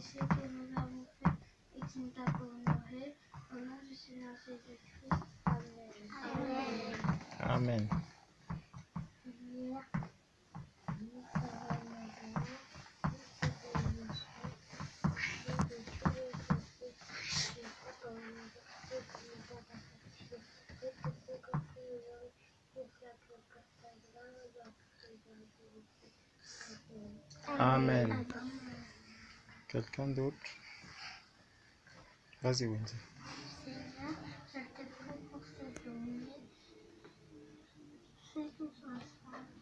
péchés que nous avons faits et qui nous t'a honoré. Au nom du Seigneur Jésus-Christ. Amen. Amen. Amen. Quelqu'un d'autre? Vas-y, Wendy. Seigneur, je te prie pour cette journée. Fais qu'on soit stable.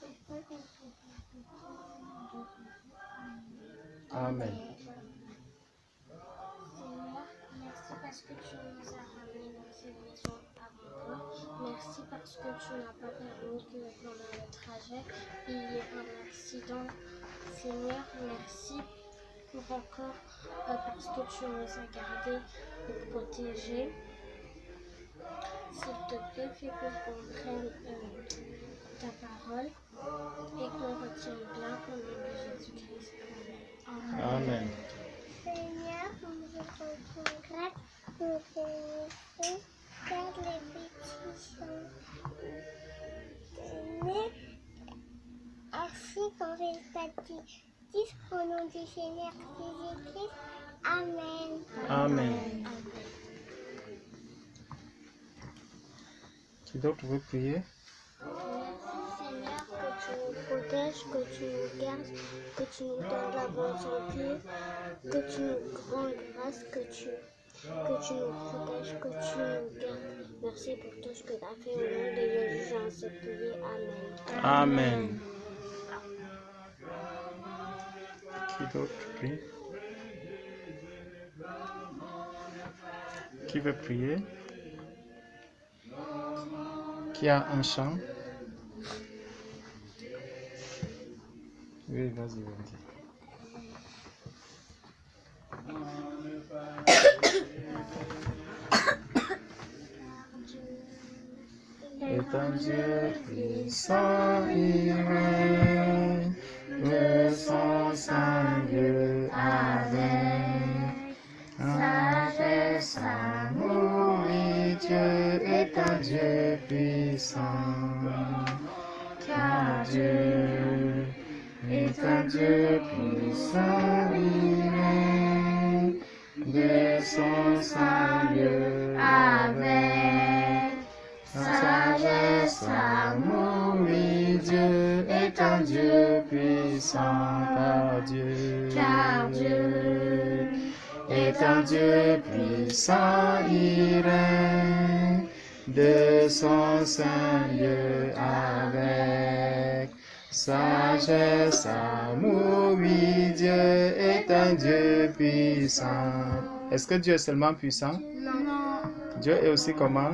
Et fais qu'on soit Amen. Seigneur, merci parce que tu nous as ramenés dans cette maison avant toi. Merci parce que tu n'as pas permis que pendant le trajet, il y ait un accident. Seigneur, merci pour encore parce que tu nous as gardés et protégés. S'il te plaît, fais qu'on comprenne ta parole et qu'on retienne bien au nom de Jésus-Christ. Amen. Amen. Seigneur, nous sommes grâce pour tes missions, garde les pétitions. Seigneur, merci qu'on rétablit au nom du Seigneur Jésus-Christ. Amen. Amen. Qui d'autre veut prier? Merci Seigneur que tu nous protèges, que tu nous gardes, que tu nous donnes la bonne santé, que tu nous rends grâce, que tu nous protèges, que tu nous gardes. Merci pour tout ce que tu as fait au nom de Jésus, j'en sais prier. Amen. Amen. Qui d'autre prie? Qui veut prier? Qui a un chant? Oui, vas-y, Wendy. Est un Dieu puissant, il règne de son saint Dieu avec sagesse, amour, et Dieu est un Dieu puissant. Car Dieu est un Dieu puissant, il règne de son saint Dieu avec sagesse, amour, et Dieu est un Dieu puissant, car Dieu est un Dieu puissant, il règne de son saint Dieu avec sagesse, amour, oui, Dieu est un Dieu puissant. Est-ce que Dieu est seulement puissant? Non. Dieu est aussi comment?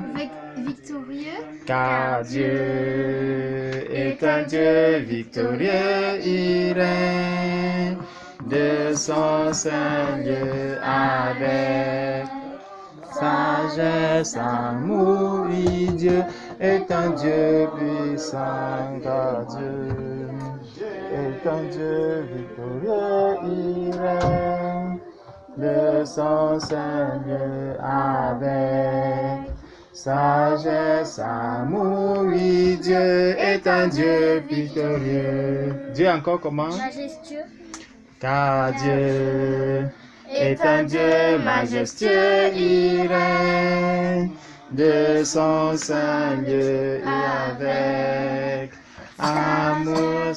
Victorieux. Car Dieu est un Dieu victorieux, il règne de son saint Dieu avec sagesse, amour, oui, Dieu est un Dieu puissant, car Dieu est un Dieu victorieux, il règne de son saint Dieu avec sagesse, amour, oui, Dieu est un Dieu victorieux. Dieu encore comment? Majestueux. Car Dieu est un Dieu majestueux, il règne de son saint Dieu et avec amour,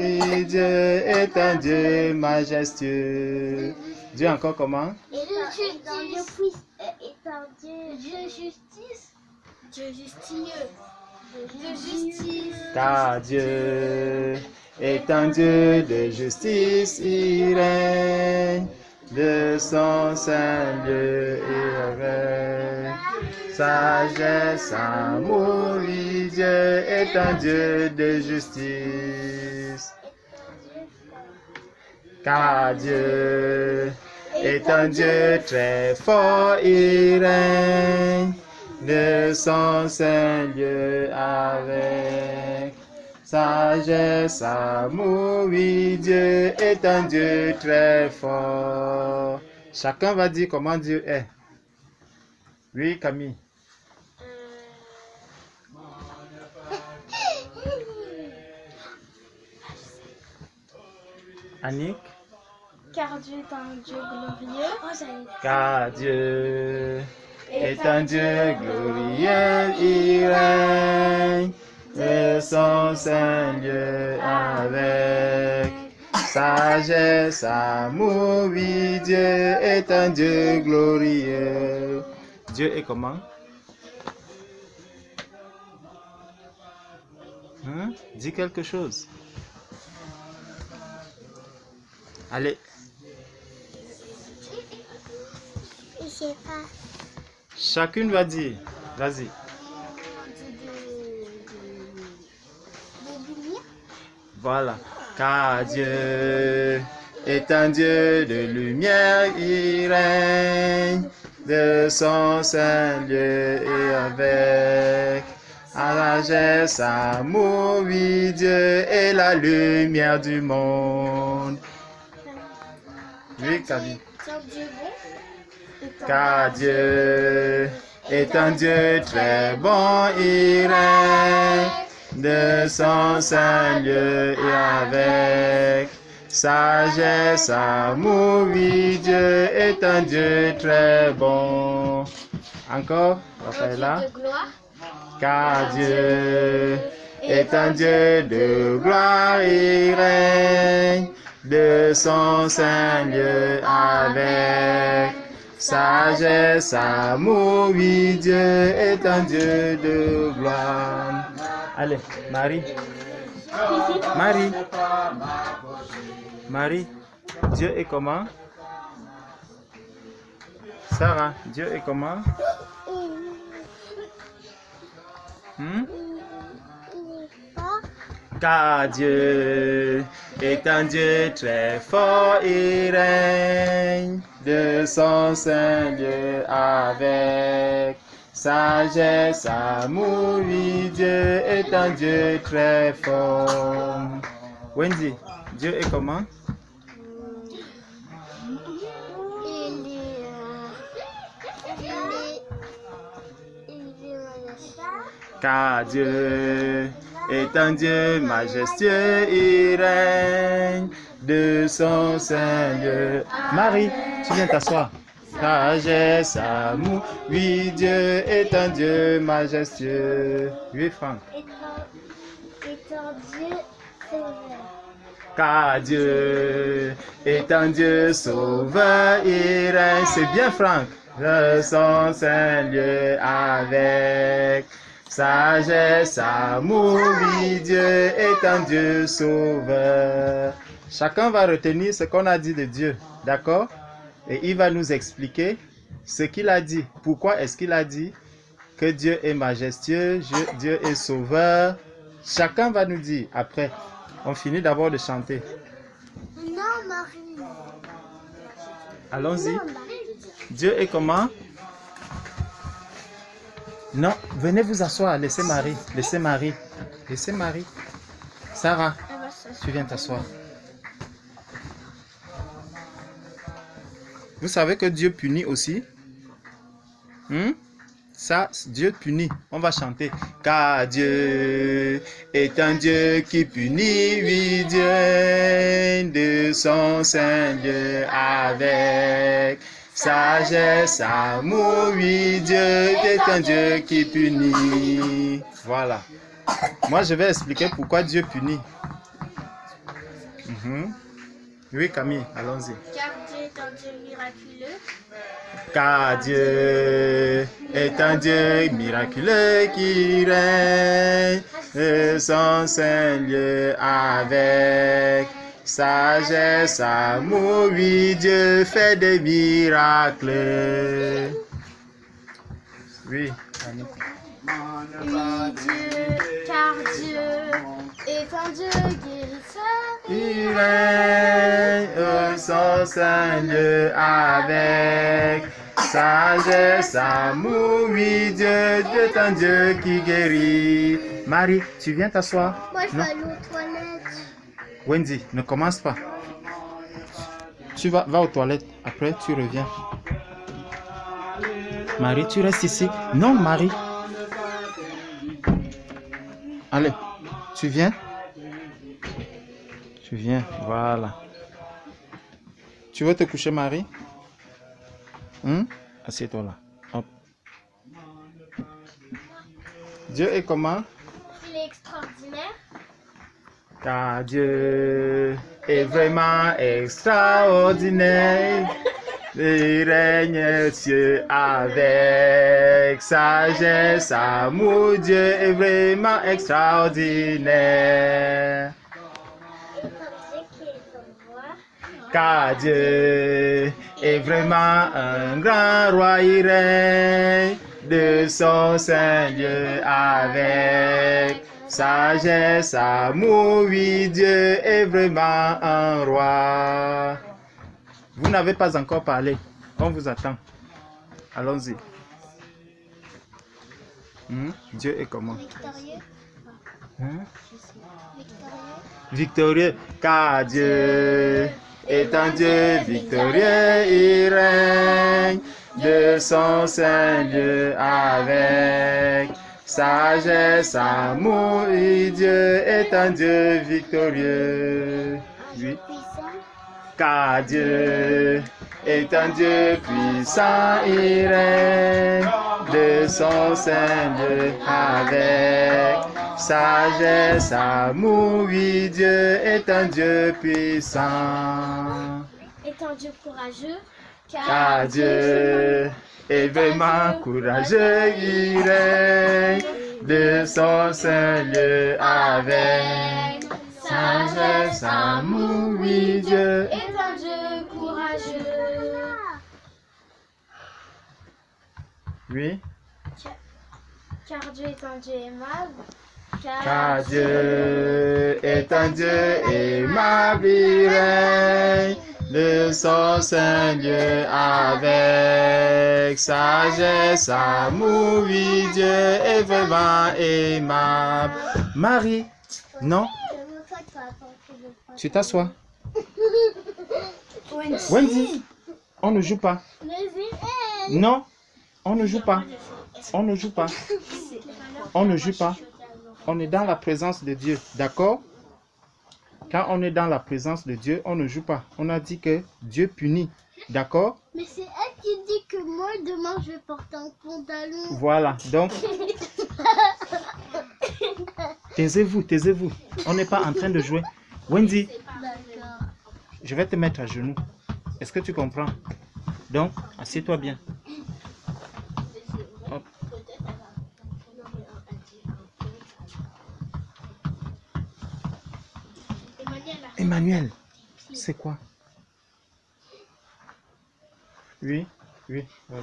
et Dieu est un Dieu majestueux. Dieu encore comment? Dieu justice. Est un Dieu justice. Dieu justieux. Dieu justice. Car Dieu est un Dieu de justice, il règne de son saint Dieu et avec sagesse, amour, oui, Dieu est un Dieu de justice. Car Dieu est un Dieu très fort, il règne de son saint Dieu avec sagesse, amour, oui, Dieu est un Dieu très fort. Chacun va dire comment Dieu est. Oui, Camille. Annick. Car Dieu est un Dieu glorieux. Car Dieu est un Dieu glorieux, il règne de son Saint-Lieu avec sagesse, amour, oui, Dieu est un Dieu glorieux. Dieu est comment? Hein? Dis quelque chose. Allez. Je sais pas. Chacune va dire. Vas-y. Voilà. Car Dieu est un Dieu de lumière, il règne de son Saint-Lieu et avec sagesse, amour, oui, Dieu est la lumière du monde. Oui, Camille. Car Dieu est un Dieu très bon, il règne de son Saint-Lieu et avec sagesse, amour, oui, Dieu est un Dieu très bon. Encore, Raphaëla. Car Dieu est un Dieu de gloire, il règne de son Saint-Lieu avec sagesse, amour, oui, Dieu est un Dieu de gloire. Allez, Marie. Marie. Marie, Dieu est comment? Sarah, Dieu est comment? Car Dieu est un Dieu très fort, il règne de son Saint-Lieu avec sagesse, amour, oui, Dieu est un Dieu très fort. Wendy, Dieu est comment? Car Dieu est un Dieu majestueux, il règne de son Saint-Lieu. Marie, tu viens t'asseoir. Sagesse, amour, oui, Dieu est un Dieu majestueux. Oui, Franck. Est un Dieu sauveur. Car Dieu est un Dieu sauveur, il règne. C'est bien, Franck. De son Saint-Lieu avec sagesse, amour, oui, Dieu est un Dieu sauveur. Chacun va retenir ce qu'on a dit de Dieu, d'accord? Et il va nous expliquer ce qu'il a dit. Pourquoi est-ce qu'il a dit que Dieu est majestueux, Dieu est sauveur? Chacun va nous dire après. On finit d'abord de chanter. Non, Marie. Allons-y. Dieu est comment? Non, venez vous asseoir. Laissez Marie. Laissez Marie. Laissez Marie. Sarah, tu viens t'asseoir. Vous savez que Dieu punit aussi? Ça, Dieu punit. On va chanter. Car Dieu est un Dieu qui punit, oui, Dieu de son Saint-Lieu avec sagesse, amour, oui, Dieu est un Dieu qui punit. Voilà. Moi, je vais expliquer pourquoi Dieu punit. Oui, Camille, allons-y. Car Dieu est un Dieu miraculeux. Car Dieu est un Dieu miraculeux qui règne de son Saint-Lieu avec sagesse, amour, oui, Dieu fait des miracles. Oui, Annie. Oui, Dieu, car Dieu est un Dieu guérisseur. Il règne de son Saint-Lieu avec sagesse, amour, oui, Dieu, Dieu est un Dieu qui guérit. Marie, tu viens t'asseoir? Moi, je vais Non. aller aux toilettes. Wendy, ne commence pas. Tu vas aux toilettes, après tu reviens. Marie, tu restes ici. Non, Marie. Allez, tu viens? Tu viens, voilà. Tu veux te coucher, Marie? Assieds-toi là. Hop. Dieu est comment? Il est extraordinaire. Car Dieu est vraiment extraordinaire. Il règne Dieu avec sagesse, amour. Dieu est vraiment extraordinaire. Car Dieu est vraiment un grand roi, il règne de son Seigneur avec sagesse, amour, oui, Dieu est vraiment un roi. Vous n'avez pas encore parlé, on vous attend. Allons-y. Dieu est comment? Victorieux. Victorieux, car Dieu est un Dieu victorieux, il règne de son Seigneur avec sagesse, amour, et Dieu est un Dieu victorieux. Oui. Car Dieu est un Dieu puissant, il règne de son Seigneur avec sagesse, amour, oui, Dieu est un Dieu puissant. Est un Dieu courageux. Car Dieu est vraiment courageux, il règne de son Seigneur avec sagesse, amour, oui, Dieu est un Dieu courageux. Oui. Car Dieu est un Dieu aimable. Car Dieu est un Dieu aimable, il règne de son Seigneur avec sagesse, amour, oui, Dieu est vraiment aimable. Marie, non? Tu t'assois. Wendy, on ne joue pas. Non, on ne joue pas. On ne joue pas. On ne joue pas. On est dans la présence de Dieu, d'accord? Quand on est dans la présence de Dieu, on ne joue pas. On a dit que Dieu punit, d'accord? Mais c'est elle qui dit que moi, demain, je vais porter un pantalon. Voilà, donc... Taisez-vous, taisez-vous. On n'est pas en train de jouer. Wendy, je vais te mettre à genoux. Est-ce que tu comprends? Donc, assieds-toi bien. Hop. Emmanuel, c'est quoi? Oui, oui, vas-y.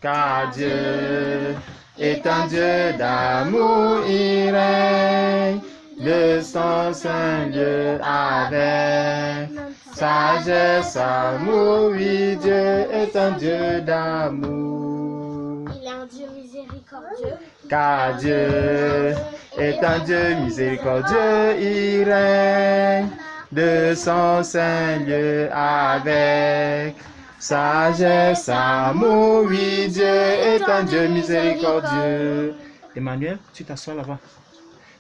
Car Dieu est un Dieu d'amour, il règne de son Seigneur avec sagesse, amour, oui, Dieu est un Dieu d'amour. Il est un Dieu miséricordieux. Car Dieu est un Dieu miséricordieux, il règne de son Seigneur avec sagesse, amour, oui, Dieu est un Dieu miséricordieux. Emmanuel, tu t'assois là-bas.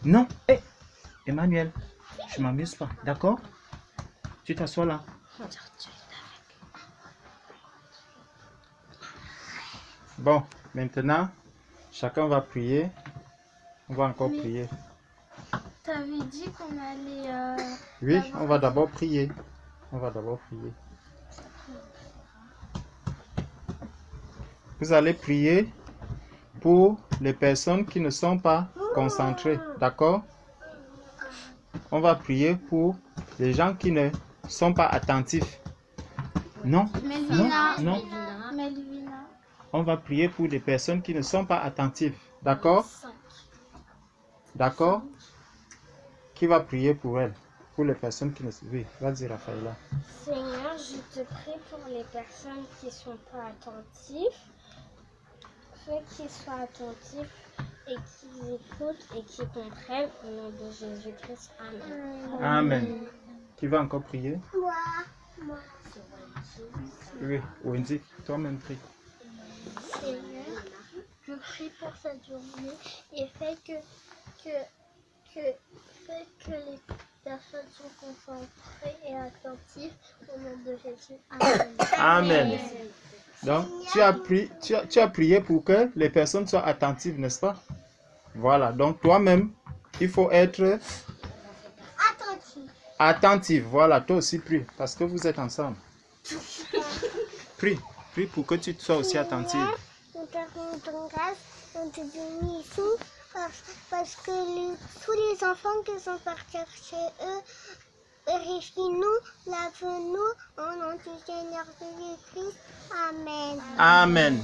Non, hé, Emmanuel, je m'amuse pas, d'accord? Tu t'assois là. Bon, maintenant, chacun va prier. On va encore prier. T'avais dit qu'on allait... Oui, on va d'abord prier. On va d'abord prier. Vous allez prier pour les personnes qui ne sont pas concentrées, d'accord? On va prier pour les gens qui ne sont pas attentifs. Non, Melvina. non, non. Melvina. On va prier pour les personnes qui ne sont pas attentives, d'accord? D'accord? Qui va prier pour elle? pour les personnes qui ne... Oui, vas-y, Raphaëla. Seigneur, je te prie pour les personnes qui ne sont pas attentifs. Ceux qui soient attentifs et qui écoutent et qui comprennent au nom de Jésus-Christ. Amen. Amen. Qui va encore prier? Moi. Oui, Wendy, toi-même prie. Seigneur, je prie pour cette journée et fais que les personnes sont concentrées et attentives au nom de Jésus. Amen. Amen. Donc, tu as prié pour que les personnes soient attentives, n'est-ce pas? Voilà, donc toi-même, il faut être attentif. Voilà, toi aussi prie, parce que vous êtes ensemble. Prie pour que tu sois aussi attentive. Nous te rendons ton grâce, nous te bénissons parce que tous les enfants qui sont partis chez eux, vérifie-nous, lave-nous au nom du Seigneur Jésus-Christ. Amen. Amen.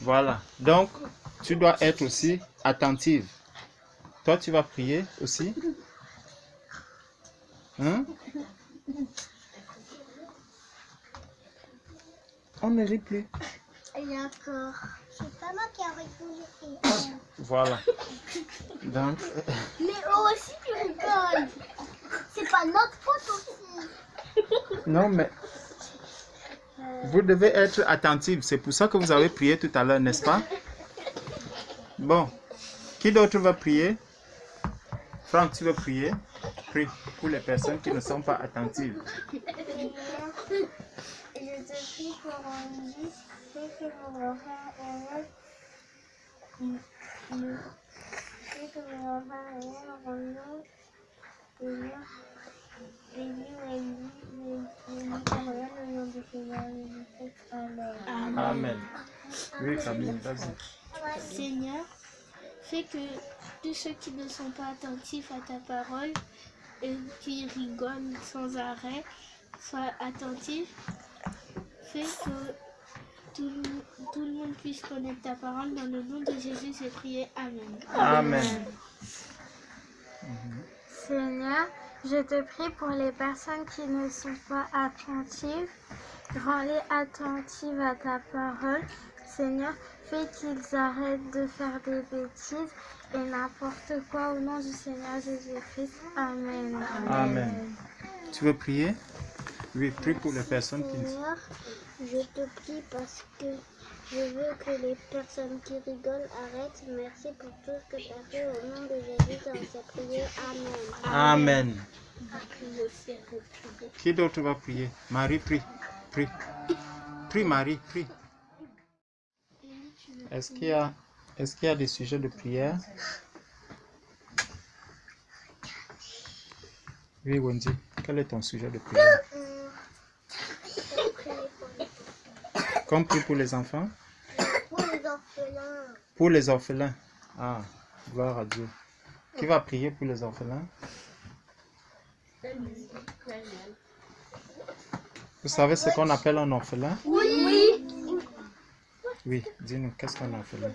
Voilà, donc tu dois être aussi attentive. Toi, tu vas prier aussi. Hein? On ne rit plus. D'accord. C'est pas moi qui a répondu. Voilà. Donc, Mais eux aussi tu rigoles. C'est pas notre faute aussi. non, mais vous devez être attentive. C'est pour ça que vous avez prié tout à l'heure, n'est-ce pas? Bon. Qui d'autre va prier? Franck, tu veux prier? Prie pour les personnes qui ne sont pas attentives. Je te prie pour Andy, fais que mon enfant Amen. Oui, Camille, vas-y. Seigneur, fais que tous ceux qui ne sont pas attentifs à ta parole et qui rigolent sans arrêt soient attentifs. Fais que tout le monde puisse connaître ta parole. Dans le nom de Jésus, j'ai prié. Amen. Amen. Seigneur, je te prie pour les personnes qui ne sont pas attentives. Rends-les attentives à ta parole. Seigneur, fais qu'ils arrêtent de faire des bêtises et n'importe quoi au nom du Seigneur Jésus-Christ. Amen. Amen. Tu veux prier? Oui, prie pour les personnes qui ne... Seigneur, je te prie parce que je veux que les personnes qui rigolent arrêtent. Merci pour tout ce que tu as fait au nom de Jésus dans cette prière. Amen. Amen. Qui d'autre va prier? Marie, prie. Prie. Prie, Marie, prie. Est-ce qu'il y a des sujets de prière? Oui, Wendy. Quel est ton sujet de prière? Comme prie pour les enfants? Pour les orphelins. Pour les orphelins. Ah, gloire à Dieu. Qui va prier pour les orphelins? Vous savez ce qu'on appelle un orphelin? Oui. Oui, dis-nous, qu'est-ce qu'un orphelin?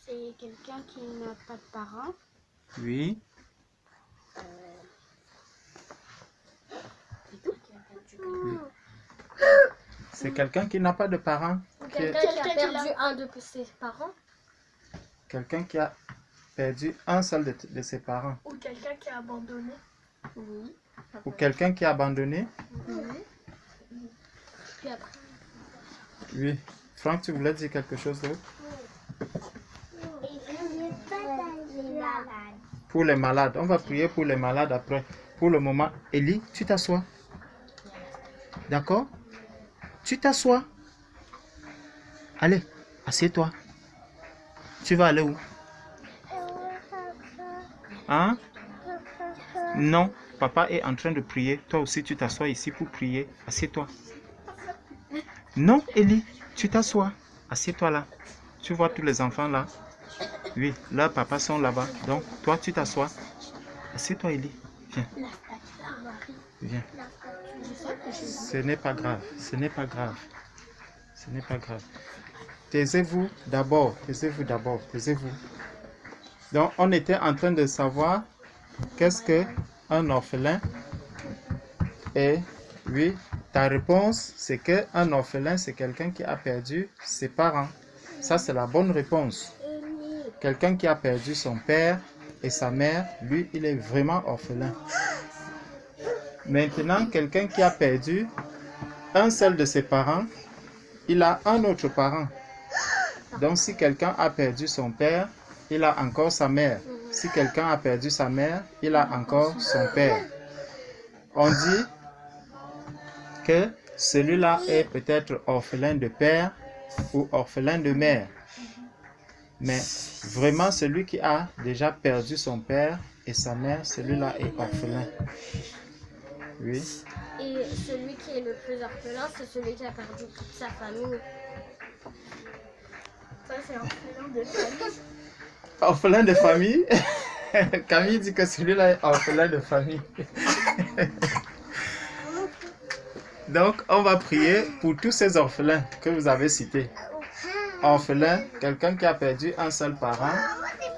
C'est quelqu'un qui n'a pas de parents. Oui. C'est quelqu'un qui n'a pas de parents. Quelqu'un qui a perdu un de ses parents. Quelqu'un qui a perdu un seul de ses parents. Ou quelqu'un qui a abandonné. Oui. Ou quelqu'un qui a abandonné. Oui. Puis après. Oui. Franck, tu voulais dire quelque chose d'autre? Pour les malades. On va prier pour les malades après. Pour le moment, Élie, tu t'assois. D'accord? Tu t'assois. Allez, assieds-toi. Tu vas aller où? Hein? Non, papa est en train de prier. Toi aussi, tu t'assois ici pour prier. Assieds-toi. Non, Élie, tu t'assois. Assieds-toi là. Tu vois tous les enfants là? Oui, leurs papas sont là-bas. Donc, toi, tu t'assois. Assieds-toi, Élie. Viens. Viens. Ce n'est pas grave. Ce n'est pas grave. Ce n'est pas grave. Taisez-vous d'abord. Taisez-vous d'abord. Taisez-vous. Donc, on était en train de savoir qu'est-ce qu'un orphelin Et oui, ta réponse, c'est qu'un orphelin, c'est quelqu'un qui a perdu ses parents. Ça, c'est la bonne réponse. Quelqu'un qui a perdu son père et sa mère, lui, il est vraiment orphelin. Maintenant, quelqu'un qui a perdu un seul de ses parents, il a un autre parent. Donc, si quelqu'un a perdu son père, il a encore sa mère. Si quelqu'un a perdu sa mère, il a encore son père. On dit que celui-là est peut-être orphelin de père ou orphelin de mère. Mais vraiment, celui qui a déjà perdu son père et sa mère, celui-là est orphelin. Oui. Et celui qui est le plus orphelin, c'est celui qui a perdu toute sa famille. Ça, c'est orphelin de famille. Orphelin de famille? Camille dit que celui-là est orphelin de famille. Donc, on va prier pour tous ces orphelins que vous avez cités. Orphelin, quelqu'un qui a perdu un seul parent,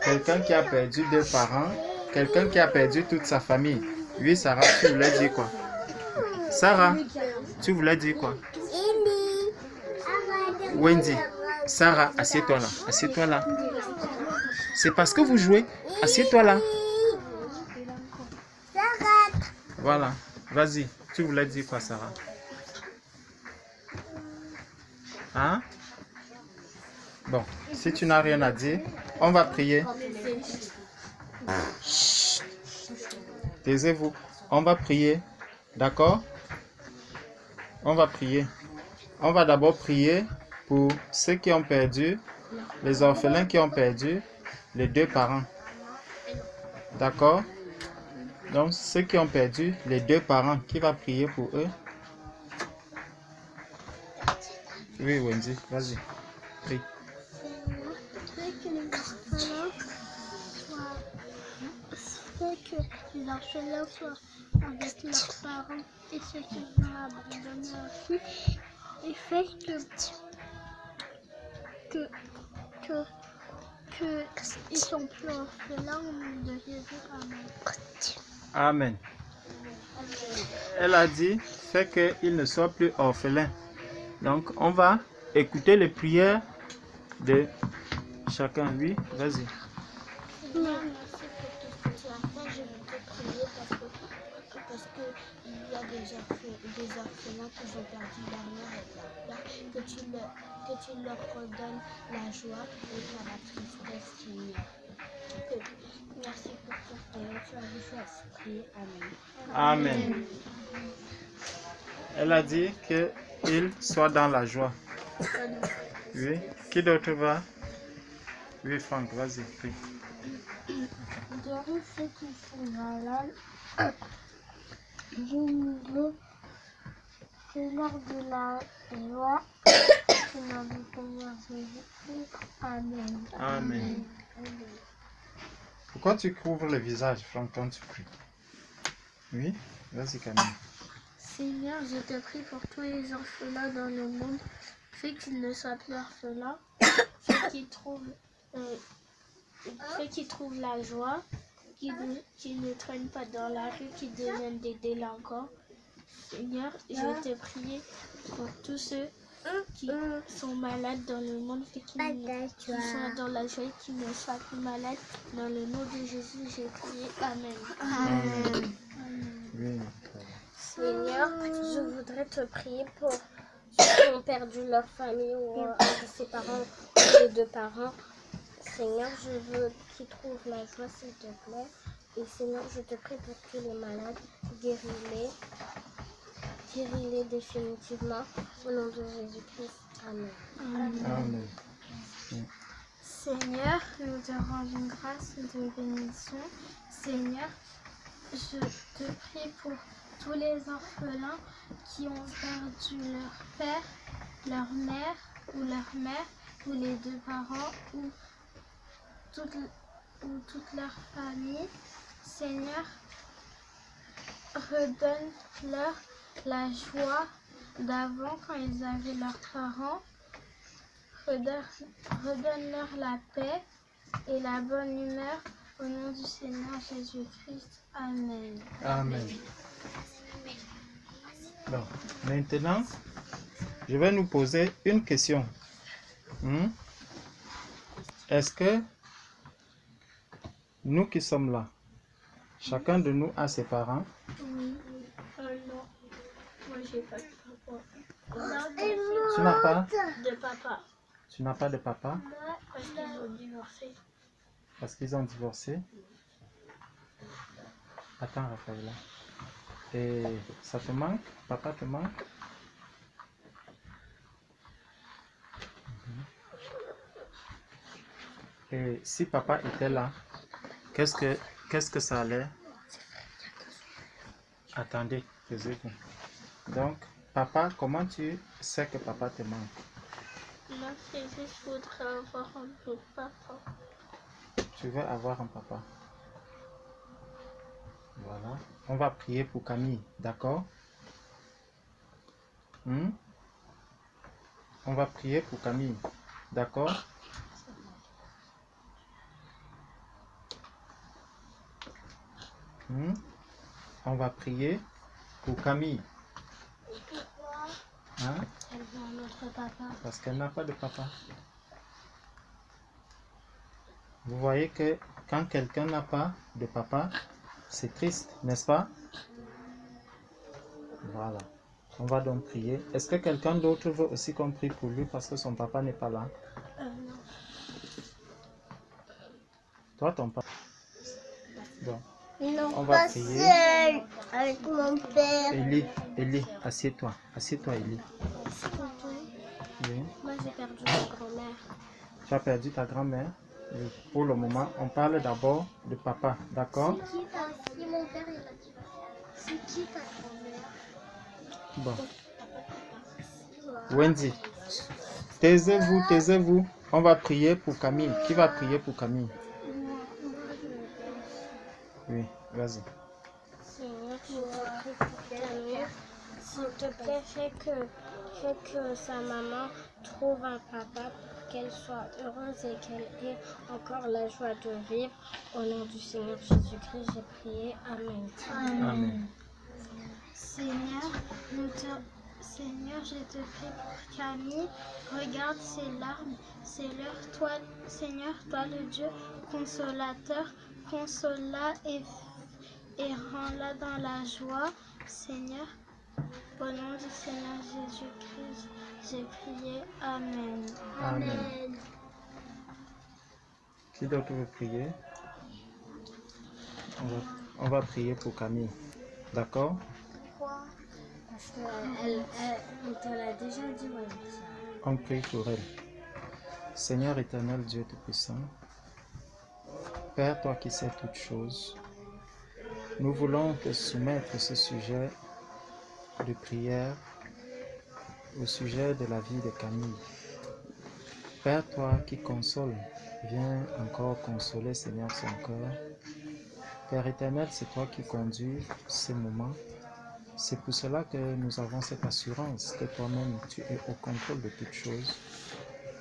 quelqu'un qui a perdu deux parents, quelqu'un qui a perdu toute sa famille. Oui, Sarah, tu voulais dire quoi? Sarah, tu voulais dire quoi? Wendy, Sarah, assieds-toi là. Assieds-toi là. C'est parce que vous jouez. Assieds-toi là. Voilà. Vas-y. Tu voulais dire quoi, Sarah? Hein? Bon, si tu n'as rien à dire, on va prier. Chut. Taisez-vous. On va prier. D'accord? On va prier. On va d'abord prier pour ceux qui ont perdu, les orphelins qui ont perdu les deux parents. D'accord? Donc, ceux qui ont perdu les deux parents, qui va prier pour eux? Oui, Wendy, vas-y. Prie. Que les orphelins soient avec leurs parents et ceux qui ont abandonné aussi, et fait que ils sont plus orphelins au nom de Jésus. Amen. Amen. Elle a dit, fait qu'ils ne soient plus orphelins. Donc, on va écouter les prières de chacun. Oui, vas-y. Seigneur, merci pour tout ce que tu as fait. Je veux te prier parce que il y a des orphelins qui ont perdu leur mère et leur père, que tu leur redonnes la joie et pas la tristesse, Seigneur. Merci pour tout ce que tu as fait. Amen. Amen. Elle a dit qu'ils soient dans la joie. Oui. Qui d'autre va? Oui, Franck, vas-y, prie. Guéris ceux qui sont malades. Guéris-les. Seigneur de la joie. Seigneur du Seigneur Jésus-Christ. Amen. Amen. Pourquoi tu couvres le visage, Franck, quand tu pries? Oui, vas-y, Camille. Seigneur, je te prie pour tous les orphelins dans le monde. Fais qu'ils ne soient plus orphelins. Fais qu'ils trouvent la joie. Qu'ils ne traînent pas dans la rue, qu'ils deviennent des délinquants. Seigneur, je te prie pour tous ceux qui sont malades dans le monde, et qui soient dans la joie, qui ne soient plus malades. Dans le nom de Jésus, j'ai prié. Amen. Amen. Oui. Seigneur, je voudrais te prier pour ceux qui ont perdu leur famille ou un de ses parents ou les deux parents. Seigneur, je veux qu'ils trouvent la joie, s'il te plaît. Et Seigneur, je te prie pour tous les malades, guéris-les. Guéris-les définitivement. Au nom de Jésus-Christ. Amen. Amen. Seigneur, nous te rendons grâce de bénédiction. Seigneur, je te prie pour tous les orphelins qui ont perdu leur père, leur mère ou les deux parents ou toute leur famille. Seigneur, redonne-leur la joie d'avant quand ils avaient leurs parents. Redonne-leur la paix et la bonne humeur au nom du Seigneur Jésus-Christ. Amen. Amen. Donc, maintenant, je vais nous poser une question. Est-ce que nous qui sommes là, chacun de nous a ses parents? Oui. Non. Moi, j'ai pas de papa. Tu n'as pas De papa. Tu n'as pas de papa? Parce qu'ils ont divorcé. Parce qu'ils ont divorcé? Attends, Raphaël. Et ça te manque? Papa te manque? Et si papa était là, qu'est-ce que ça allait? Attendez, taisez-vous. Donc, papa, comment tu sais que papa te manque? Moi, c'est juste je voudrais avoir un autre papa. Tu veux avoir un papa? Voilà. On va prier pour Camille, d'accord? On va prier pour Camille, d'accord? On va prier pour Camille. Pourquoi? Hein? Elle veut un autre papa. Parce qu'elle n'a pas de papa. Vous voyez que quand quelqu'un n'a pas de papa, c'est triste, n'est-ce pas? Voilà. On va donc prier. Est-ce que quelqu'un d'autre veut aussi qu'on prie pour lui parce que son papa n'est pas là? Non. Toi, ton papa. Bon. Non, On va prier. seul, avec mon père. Élie, assieds-toi. Assieds-toi, Élie. Oui. Moi, j'ai perdu ma grand-mère. Tu as perdu ta grand-mère? Oui. Pour le moment, on parle d'abord de papa, d'accord? Si mon père il a dit, c'est qui ta grand-mère? Bon. Wendy, taisez-vous, taisez-vous. On va prier pour Camille. Qui va prier pour Camille? Oui, vas-y. Seigneur, je te prie pour Camille. S'il te plaît, fais que sa maman trouve un papa pour qu'elle soit heureuse et qu'elle ait encore la joie de vivre. Au nom du Seigneur Jésus-Christ, j'ai prié. Amen. Amen. Seigneur, je te prie pour Camille. Regarde ses larmes, ses pleurs. Seigneur, toi le Dieu consolateur, console-la et rends-la dans la joie. Seigneur, au nom du Seigneur Jésus-Christ, j'ai prié. Amen. Amen. Qui d'autre veut prier? On va prier pour Camille. D'accord? Pourquoi? Parce qu'on te l'a déjà dit, ouais. On prie pour elle. Seigneur éternel, Dieu Tout-Puissant, Père, toi qui sais toutes choses, nous voulons te soumettre ce sujet de prière au sujet de la vie de Camille. Père, toi qui consoles, viens encore consoler, Seigneur, son cœur. Père éternel, c'est toi qui conduis ces moments. C'est pour cela que nous avons cette assurance que toi-même, tu es au contrôle de toutes choses.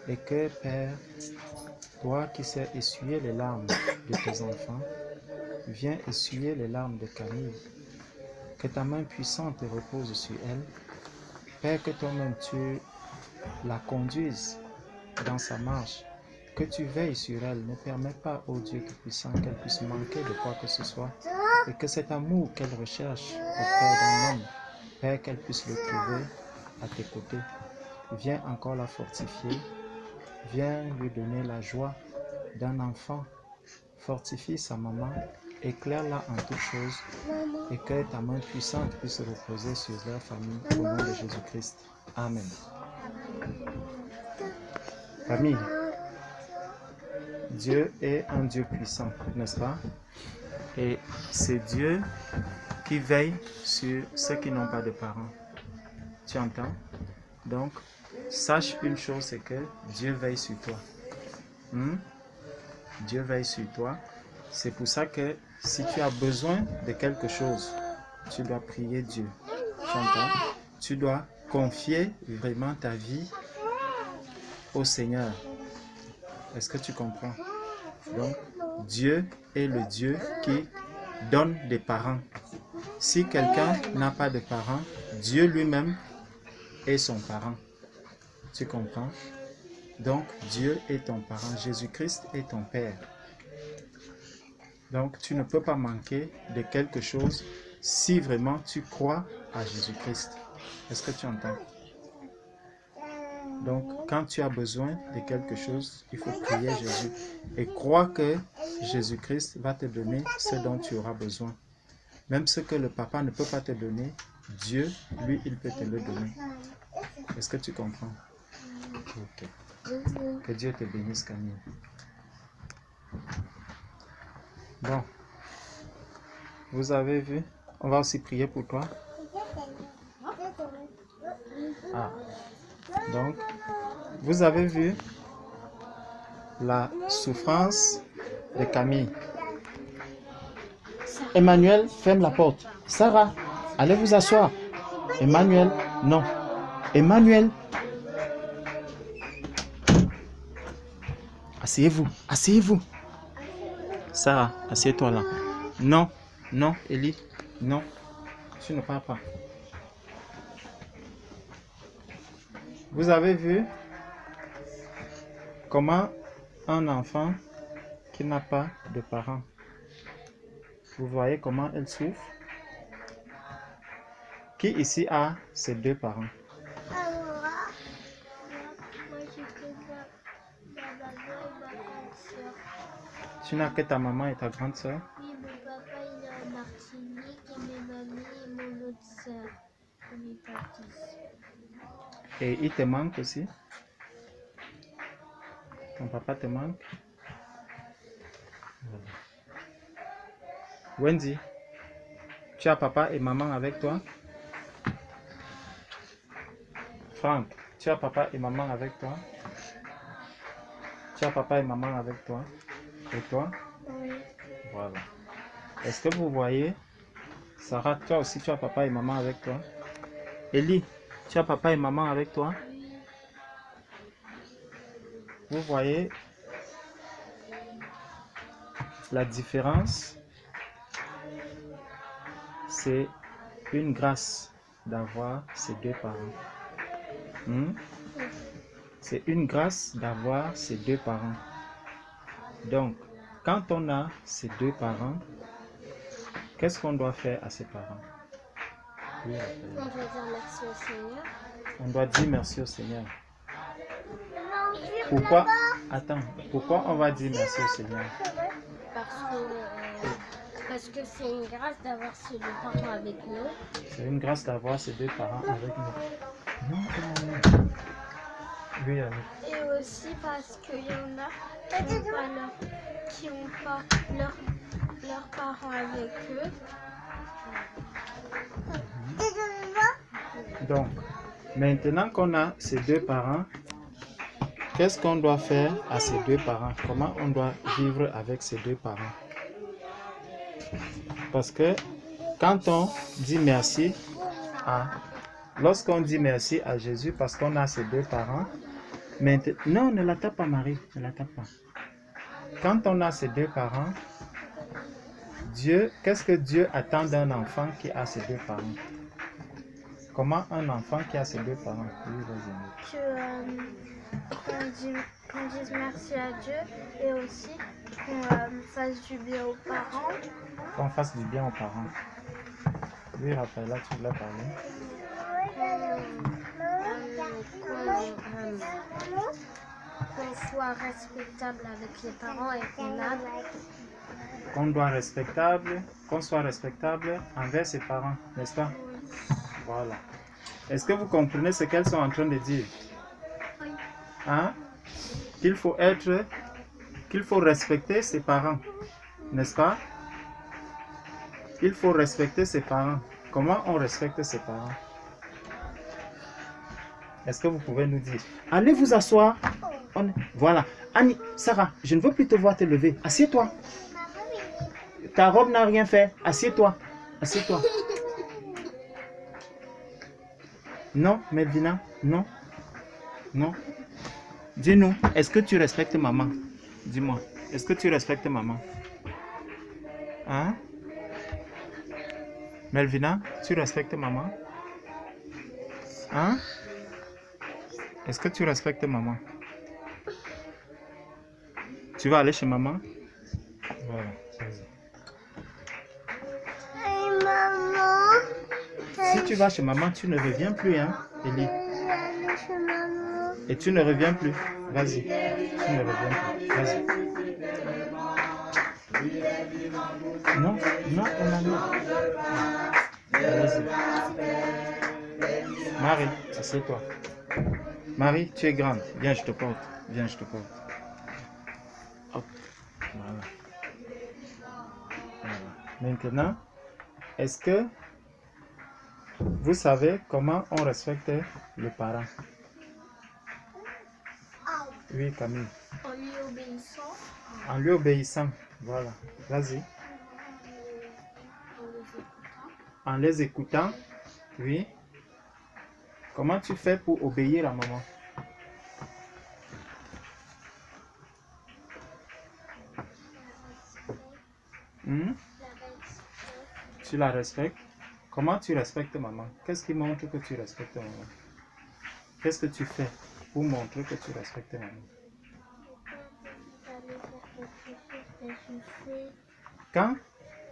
Et que, Père, toi qui sais essuyer les larmes de tes enfants, viens essuyer les larmes de Camille. Que ta main puissante repose sur elle. Père, que toi-même tu la conduises dans sa marche. Que tu veilles sur elle. Ne permets pas, ô Dieu Tout-Puissant, qu'elle puisse manquer de quoi que ce soit. Et que cet amour qu'elle recherche auprès d'un homme, Père, qu'elle puisse le trouver à tes côtés. Viens encore la fortifier. Viens lui donner la joie d'un enfant. Fortifie sa maman. Éclaire-la en toutes choses. Et que ta main puissante puisse reposer sur leur famille au nom de Jésus-Christ. Amen. Famille. Dieu est un Dieu puissant, n'est-ce pas? Et c'est Dieu qui veille sur ceux qui n'ont pas de parents. Tu entends? Donc, sache une chose, c'est que Dieu veille sur toi. Dieu veille sur toi. C'est pour ça que si tu as besoin de quelque chose, tu dois prier Dieu. Tu entends? Tu dois confier vraiment ta vie au Seigneur. Est-ce que tu comprends? Donc, Dieu est le Dieu qui donne des parents. Si quelqu'un n'a pas de parents, Dieu lui-même est son parent. Tu comprends? Donc, Dieu est ton parent. Jésus-Christ est ton Père. Donc, tu ne peux pas manquer de quelque chose si vraiment tu crois à Jésus-Christ. Est-ce que tu entends? Donc, quand tu as besoin de quelque chose, il faut prier Jésus. Et crois que Jésus-Christ va te donner ce dont tu auras besoin. Même ce que le papa ne peut pas te donner, Dieu, lui, il peut te le donner. Est-ce que tu comprends? Ok. Que Dieu te bénisse, Camille. Bon. Vous avez vu? On va aussi prier pour toi. Ah. Donc, vous avez vu la souffrance de Camille. Emmanuel, ferme la porte. Sarah, allez vous asseoir. Emmanuel, non. Emmanuel. Asseyez-vous, asseyez-vous. Sarah, assieds-toi là. Non, non, Élie, non. Tu ne parles pas. Vous avez vu comment un enfant qui n'a pas de parents, vous voyez comment elle souffre? Qui ici a ses deux parents? Tu n'as que ta maman et ta grande soeur? Oui, mon papa il est en Martinique et mes mamies et mon autre soeur. Et mes papis. Et il te manque aussi? Ton papa te manque? Voilà. Wendy, tu as papa et maman avec toi? Franck, tu as papa et maman avec toi? Tu as papa et maman avec toi? Et toi? Oui. Voilà. Est-ce que vous voyez? Sarah, toi aussi tu as papa et maman avec toi? Ellie, tu as papa et maman avec toi? Oui. Vous voyez la différence? C'est une grâce d'avoir ces deux parents. C'est une grâce d'avoir ces deux parents. Donc, quand on a ces deux parents, qu'est-ce qu'on doit faire à ces parents? Oui, On doit dire merci au Seigneur. on doit dire merci au Seigneur. Pourquoi? Attends, pourquoi on va dire merci au Seigneur? Parce que c'est une grâce d'avoir ces deux parents avec nous. C'est une grâce d'avoir ces deux parents avec nous. Oui, Annie. Et aussi parce qu'il y en a qui n'ont pas leurs parents avec eux. Donc, maintenant qu'on a ces deux parents, qu'est-ce qu'on doit faire à ces deux parents? Comment on doit vivre avec ces deux parents? Parce que quand on dit merci lorsqu'on dit merci à Jésus parce qu'on a ces deux parents, non, ne la tape pas, Marie, ne la tape pas. Quand on a ces deux parents, Dieu, qu'est-ce que Dieu attend d'un enfant qui a ses deux parents? Comment un enfant qui a ses deux parents? Oui, vas-y. Qu'on dise merci à Dieu et aussi qu'on fasse du bien aux parents. Qu'on fasse du bien aux parents. Oui, Raphaël, là, tu voulais parler. Qu'on soit respectable avec les parents et qu'on a. Qu'on soit respectable envers ses parents, n'est-ce pas? Voilà. Est-ce que vous comprenez ce qu'elles sont en train de dire? Oui. Hein? Qu'il faut respecter ses parents, n'est-ce pas? Il faut respecter ses parents. Comment on respecte ses parents? Est-ce que vous pouvez nous dire? Allez vous asseoir. Voilà. Annie, Sarah, je ne veux plus te voir te lever. Assieds-toi. Ta robe n'a rien fait. Assieds-toi. Assieds-toi. Non, Melvina, non. Non. Dis-nous, est-ce que tu respectes maman? Dis-moi, est-ce que tu respectes maman? Hein? Melvina, tu respectes maman? Hein? Est-ce que tu respectes maman? Tu vas aller chez maman? Voilà, vas-y. Hey, maman. Si tu vas chez maman, tu ne reviens plus, hein, Eli? Aller chez maman. Et tu ne reviens plus. Vas-y. Tu ne reviens plus. Vas-y. Non, non, on a non. Vas-y. Marie, assieds-toi. Marie, tu es grande. Viens, je te porte. Viens, je te porte. Hop. Voilà. Voilà. Maintenant, est-ce que vous savez comment on respecte le parent? Oui, Camille. En lui obéissant. En lui obéissant. Voilà. Vas-y. En les écoutant. Oui. Comment tu fais pour obéir à maman? Hmm? Tu la respectes? Comment tu respectes maman? Qu'est-ce qui montre que tu respectes maman? Qu'est-ce que tu fais pour montrer que tu respectes maman? Quand?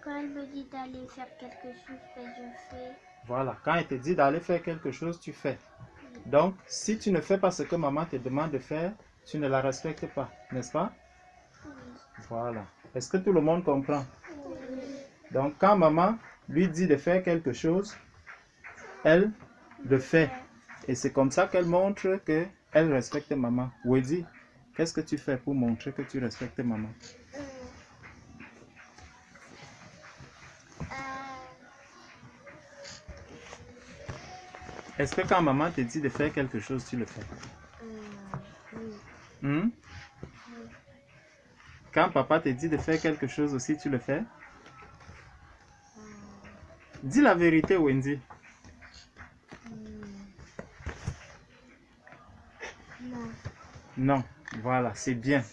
Quand elle me dit d'aller faire quelque chose, ben je fais. Voilà, quand elle te dit d'aller faire quelque chose, tu fais. Donc, si tu ne fais pas ce que maman te demande de faire, tu ne la respectes pas, n'est-ce pas? Voilà. Est-ce que tout le monde comprend? Donc, quand maman lui dit de faire quelque chose, elle le fait. Et c'est comme ça qu'elle montre qu'elle respecte maman. Wendy, qu'est-ce que tu fais pour montrer que tu respectes maman? Est-ce que quand maman te dit de faire quelque chose, tu le fais? Hmm? Quand papa te dit de faire quelque chose aussi, tu le fais? Dis la vérité, Wendy. Non. Non, voilà, c'est bien.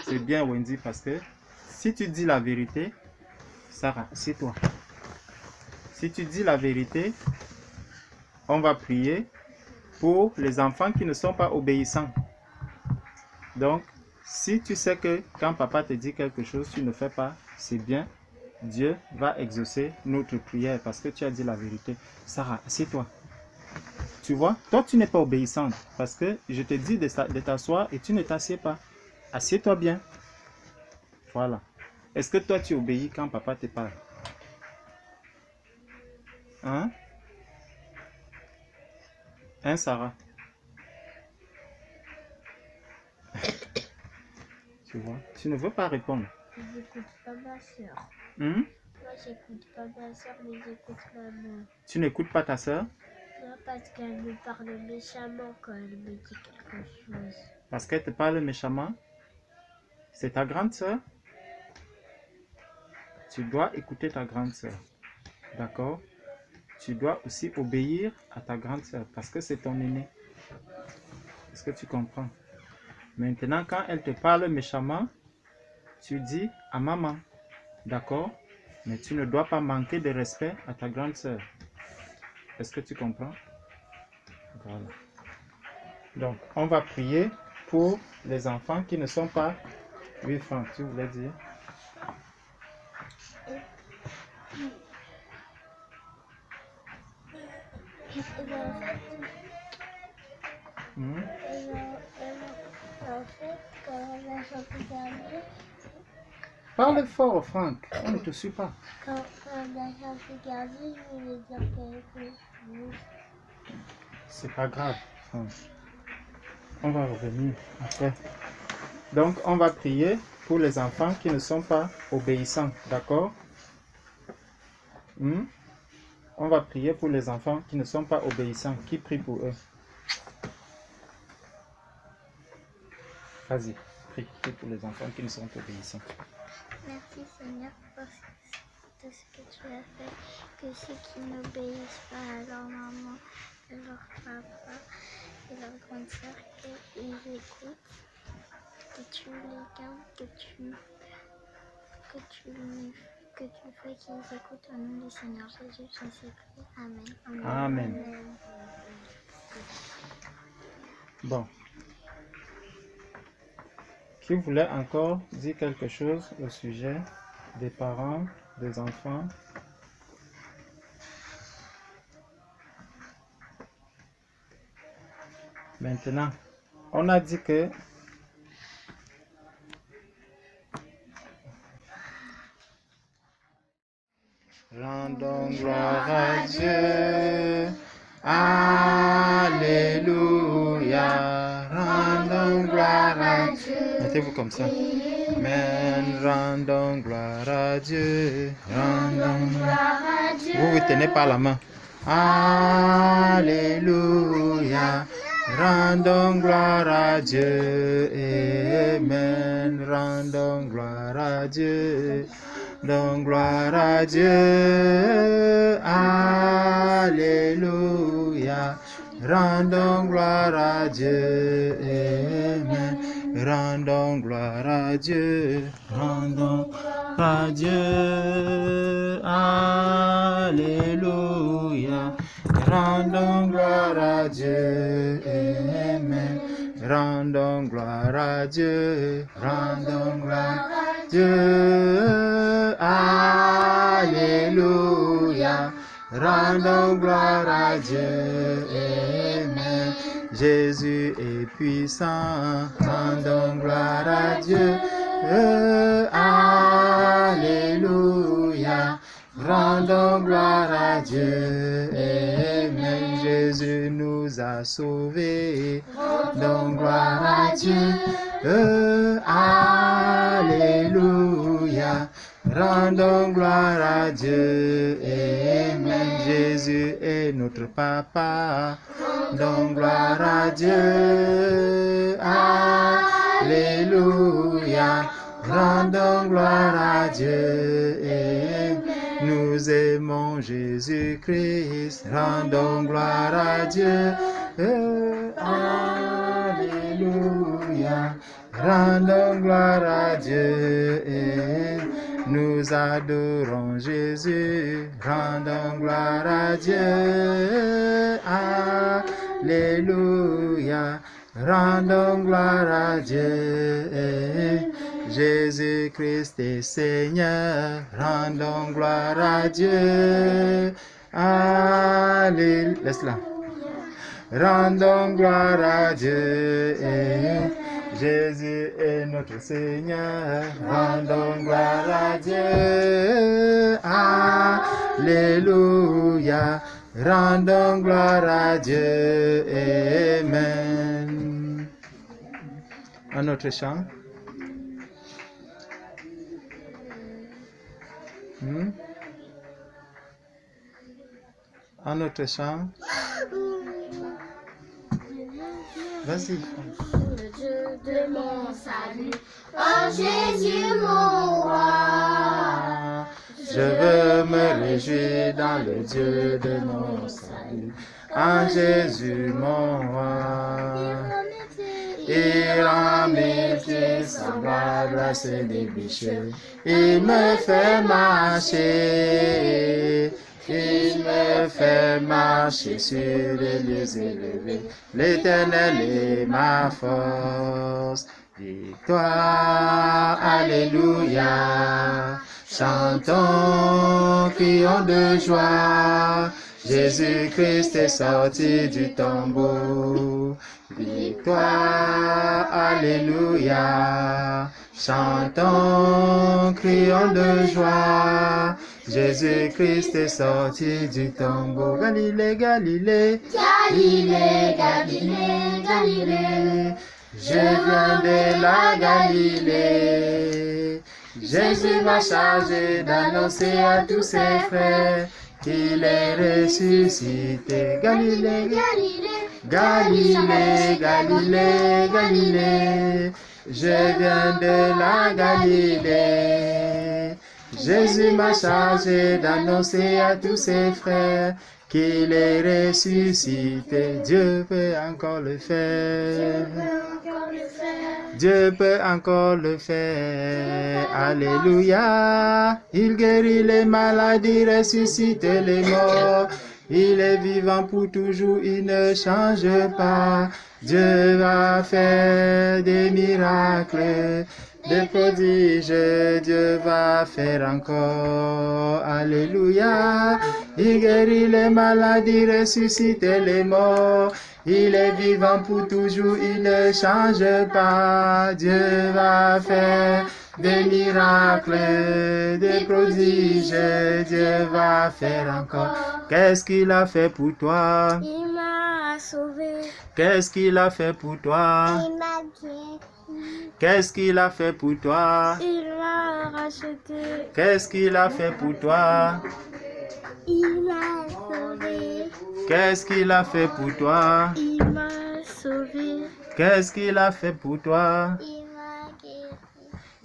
C'est bien, Wendy, parce que si tu dis la vérité, Sarah, c'est toi. Si tu dis la vérité, on va prier pour les enfants qui ne sont pas obéissants. Donc, si tu sais que quand papa te dit quelque chose, tu ne fais pas, c'est bien. Dieu va exaucer notre prière parce que tu as dit la vérité. Sarah, assieds-toi. Tu vois, toi tu n'es pas obéissante parce que je te dis de t'asseoir et tu ne t'assieds pas. Assieds-toi bien. Voilà. Est-ce que toi tu obéis quand papa te parle? Hein? Hein, Sarah? Tu vois, tu ne veux pas répondre. J'écoute pas ma soeur. Hein? Moi, j'écoute pas ma soeur, mais j'écoute maman. Tu n'écoutes pas ta soeur? Non, parce qu'elle me parle méchamment quand elle me dit quelque chose. Parce qu'elle te parle méchamment? C'est ta grande soeur? Tu dois écouter ta grande soeur. D'accord? Tu dois aussi obéir à ta grande soeur parce que c'est ton aîné. Est-ce que tu comprends? Maintenant, quand elle te parle méchamment, tu dis à maman. D'accord? Mais tu ne dois pas manquer de respect à ta grande soeur. Est-ce que tu comprends? Voilà. Donc, on va prier pour les enfants qui ne sont pas... Oui, Franck, tu voulais dire? Hmm? En fait, quand on a chanté gardien, Parle fort, Franck. On ne te suit pas. quand on a chanté gardien, je voulais dire quelque chose. C'est pas grave, Franck. On va revenir après. Donc, on va prier pour les enfants qui ne sont pas obéissants. D'accord? Hmm? On va prier pour les enfants qui ne sont pas obéissants. Qui prie pour eux? Vas-y, prie pour les enfants qui ne sont pas obéissants. Merci Seigneur pour tout ce que tu as fait, que ceux qui n'obéissent pas à leur maman, à leur papa et leur grande sœur, qu'ils écoutent, que tu les gardes, que tu fais qu'ils écoutent au nom du Seigneur Jésus, je sais prier. Amen. Amen. Bon. Qui voulait encore dire quelque chose au sujet des parents, des enfants? Maintenant, on a dit que rendons gloire à Dieu. Alléluia. Rendons gloire à Dieu. Mettez-vous comme ça. Amen. Rendons gloire à Dieu. Rendons gloire à Dieu. Vous vous tenez par la main. Alléluia. Rendons gloire à Dieu. Amen. Rendons gloire à Dieu. Rendons gloire à Dieu. Alléluia. Rendons gloire à Dieu. Amen. Rendons gloire à Dieu. Rendons gloire à Dieu. Alléluia. Rendons gloire à Dieu. Amen. Rendons gloire à Dieu. Rendons gloire à Dieu. Alléluia. Rendons gloire à Dieu. Amen. Jésus est puissant. Rendons gloire à Dieu. Alléluia. Rendons gloire à Dieu. Amen. Jésus nous a sauvés. Rendons gloire à Dieu. Alléluia. Rendons gloire à Dieu. Amen. Jésus est notre papa. Rendons gloire à Dieu. Alléluia. Rendons gloire à Dieu. Amen. Nous aimons Jésus-Christ. Rendons gloire à Dieu. Alléluia. Rendons gloire à Dieu. Nous adorons Jésus. Rendons gloire à Dieu. Alléluia. Rendons gloire à Dieu. Jésus-Christ est Seigneur. Rendons gloire à Dieu. Alléluia. Laisse-la. Rendons gloire à Dieu. Jésus est notre Seigneur. Rendons gloire à Dieu. Alléluia. Rendons gloire à Dieu. Amen. Un autre chant. Un autre chant. Vas-y. Le Dieu de mon salut, oh Jésus mon roi. Je veux me réjouir dans le Dieu de mon salut, en Jésus mon roi. Il rend mes pieds semblables à ceux des bûchers. Il me fait marcher. Il me fait marcher sur les lieux élevés. L'Éternel est ma force. Victoire, alléluia. Chantons, crions de joie. Jésus-Christ est sorti du tombeau. Victoire, alléluia. Chantons, crions de joie. Jésus-Christ est sorti du tombeau. Galilée, Galilée, Galilée, Galilée, Galilée. je viens de la Galilée. Jésus m'a chargé d'annoncer à tous ses frères qu'il est ressuscité. Galilée, Galilée, Galilée, Galilée. Je viens de la Galilée. Jésus m'a chargé d'annoncer à tous ses frères qu'il est ressuscité. Dieu peut encore le faire. Dieu peut encore le faire. Alléluia. Il guérit les maladies, ressuscite les morts. Il est vivant pour toujours, il ne change pas. Dieu va faire des miracles, des prodiges, Dieu va faire encore. Alléluia. Il guérit les maladies, ressuscite les morts. Il est vivant pour toujours, il ne change pas. Dieu va faire des miracles, des prodiges, Dieu va faire encore. Qu'est-ce qu'il a fait pour toi? Il m'a sauvé. Qu'est-ce qu'il a fait pour toi? Il m'a guéri. Qu'est-ce qu'il a fait pour toi? Il m'a racheté. Qu'est-ce qu'il a fait pour toi? Il m'a sauvé. Qu'est-ce qu'il a fait pour toi? Il m'a sauvé. Qu'est-ce qu'il a fait pour toi? Il m'a guéri.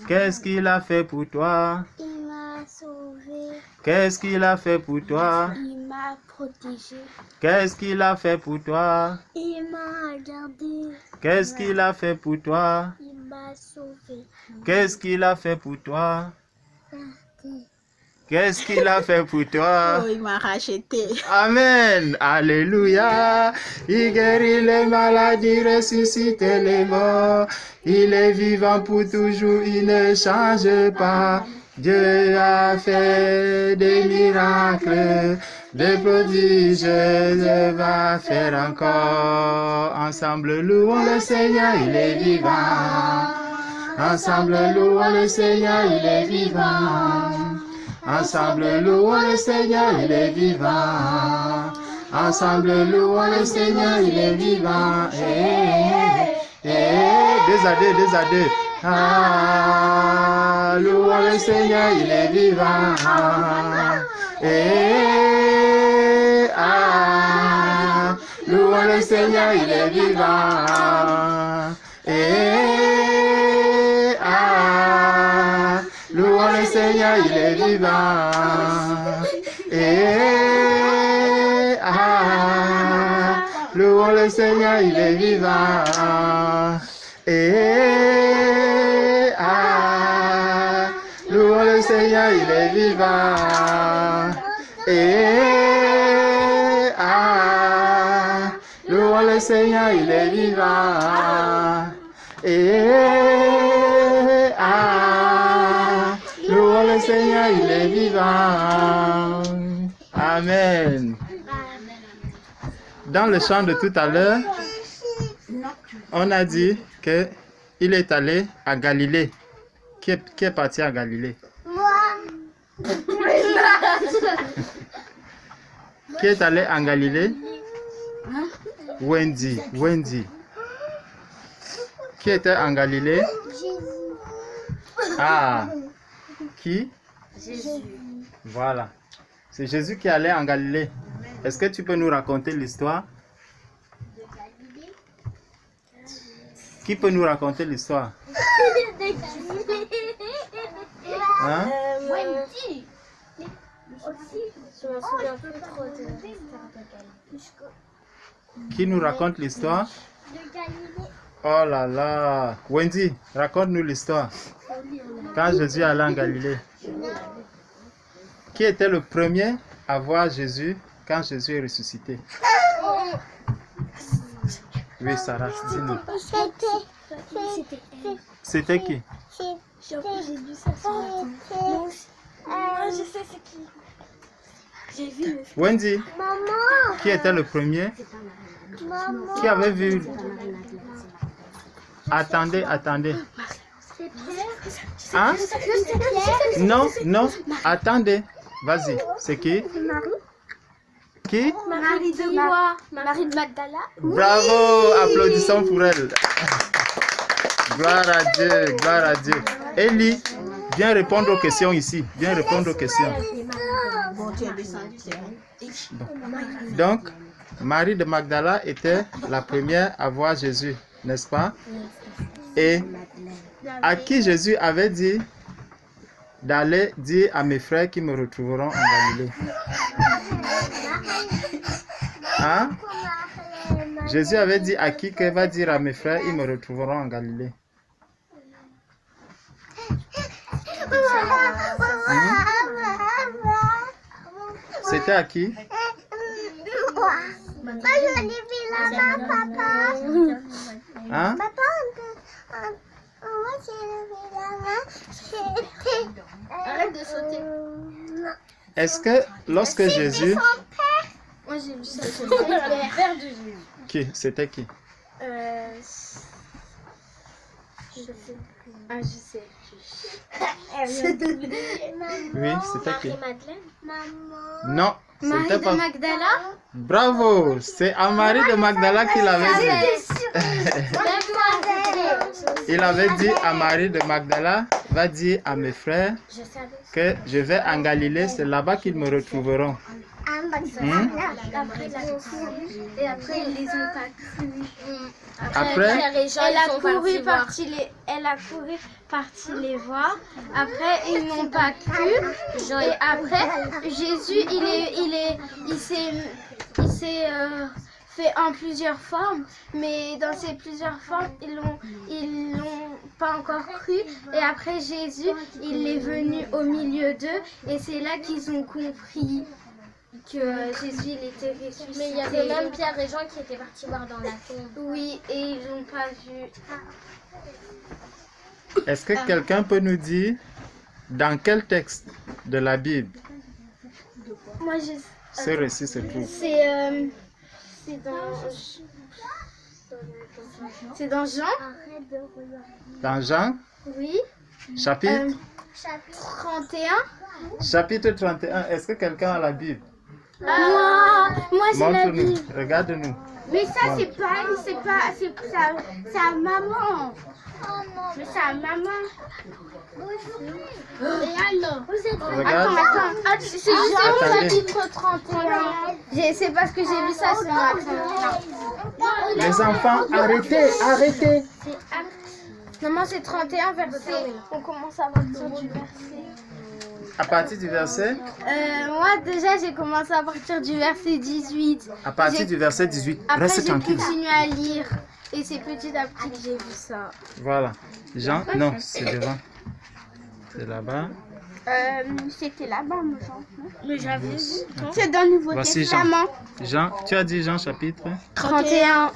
Qu'est-ce qu'il a fait pour toi? Il m'a sauvé. Qu'est-ce qu'il a fait pour toi? Il m'a protégé. Qu'est-ce qu'il a fait pour toi? Il m'a gardé. Qu'est-ce qu'il a fait pour toi? Il m'a sauvé. Qu'est-ce qu'il a fait pour toi? Qu'est-ce qu'il a fait pour toi? Oh, il m'a racheté. Amen. Alléluia. Il guérit les maladies, ressuscite les morts. Il est vivant pour toujours, il ne change pas. Dieu a fait des miracles, des prodiges, Dieu va faire encore. Ensemble, louons le Seigneur, il est vivant. Ensemble, louons le Seigneur, il est vivant. Ensemble, louons le Seigneur, il est vivant. Ensemble, louons le Seigneur, il est vivant. Deux à deux. Ah, louons le Seigneur, il est vivant. Louons le Seigneur, il est vivant. Louons le Seigneur, il est vivant. Louons le Seigneur, il est vivant. Louons le Seigneur, il est vivant. Louons le Seigneur, il est vivant. Louons le Seigneur, il est vivant. Amen. Dans le chant de tout à l'heure, on a dit que il est allé à Galilée. Qui est parti à Galilée? Moi. Qui est allé en Galilée? Wendy. Qui était en Galilée? Jésus. Ah. Qui? Jésus. Voilà. C'est Jésus qui allait en Galilée. Est-ce que tu peux nous raconter l'histoire? De Galilée. Qui peut nous raconter l'histoire? De Galilée. Hein? Wendy. Aussi. Je me souviens plus trop de l'histoire de Galilée. Qui nous raconte l'histoire? De Galilée. Oh là là. Wendy, raconte-nous l'histoire. Quand Jésus allait en Galilée. Qui était le premier à voir Jésus quand Jésus est ressuscité? Oui, Sarah, dis-nous. C'était elle. C'était qui? J'ai vu ça ce matin. Je sais c'est qui. J'ai vu. Wendy, Maman. qui était le premier? Maman. Qui avait vu? Attendez. C'est Pierre. Hein? C'est Pierre. Non, attendez. Vas-y, c'est qui? Marie. Qui? Marie de quoi? Marie de Magdala. Bravo, applaudissons pour elle. Gloire à Dieu. Élie, viens répondre aux questions ici. Viens répondre aux questions. Bon, tu es descendu, c'est bon. Donc, Marie de Magdala était la première à voir Jésus, n'est-ce pas? Et à qui Jésus avait dit d'aller dire à mes frères qui me retrouveront en Galilée. Hein? Jésus avait dit à qui qu'il va dire à mes frères, ils me retrouveront en Galilée. C'était à qui? je l'ai vu là-bas, papa. Hein? Papa, moi, j'ai vu là-bas. Arrête de sauter. Est-ce que lorsque Jésus... Moi, j'ai vu ça. C'était le père de Jésus. Qui? C'était qui? Je sais plus. Ah, je sais plus. Oui, c'était qui? Marie-Madeleine. Maman. Non, Marie c'était de pas... Magdala. Bravo! C'est à Marie de Magdala qu'il avait dit. Il avait dit à Marie de Magdala, va dire à mes frères Je savais. que je vais en Galilée, c'est là-bas qu'ils me retrouveront. Et après, ils les ont pas cru. Après, Elle a couru parti les voir. Après, ils n'ont pas cru. Et après, Jésus, il s'est fait en plusieurs formes. Mais dans ces plusieurs formes, ils l'ont pas encore cru. Et après, Jésus, il est venu au milieu d'eux. Et c'est là qu'ils ont compris que Jésus il était ressuscité. Mais il y avait même Pierre et Jean qui étaient partis voir dans la tombe. Oui, et ils l'ont pas vu. est-ce que quelqu'un peut nous dire dans quel texte de la Bible Moi, ce récit se trouve? c'est dans Jean. Dans Jean, Oui. chapitre 31. Chapitre 31. Est-ce que quelqu'un a la Bible? Moi j'ai la Montre-nous, Bible. regarde-nous. Mais ça c'est sa maman. Mais sa maman. Et alors? Regarde. Attends. C'est Jean chapitre 31. C'est parce que j'ai vu ça ce matin. Les enfants, arrêtez. Maman, c'est 31 verset. On commence à partir du verset. À partir du verset? Moi, déjà, j'ai commencé à partir du verset 18. À partir du verset 18. Après, Reste j'ai tranquille. continué à lire. Et c'est petit à petit que j'ai vu ça. Voilà. Jean, non, c'est devant. C'est là-bas. C'était là-bas, mon Jean. Mais j'avais vu. C'est dans le Nouveau Voici Jean. Testament. Jean, tu as dit Jean chapitre? 31.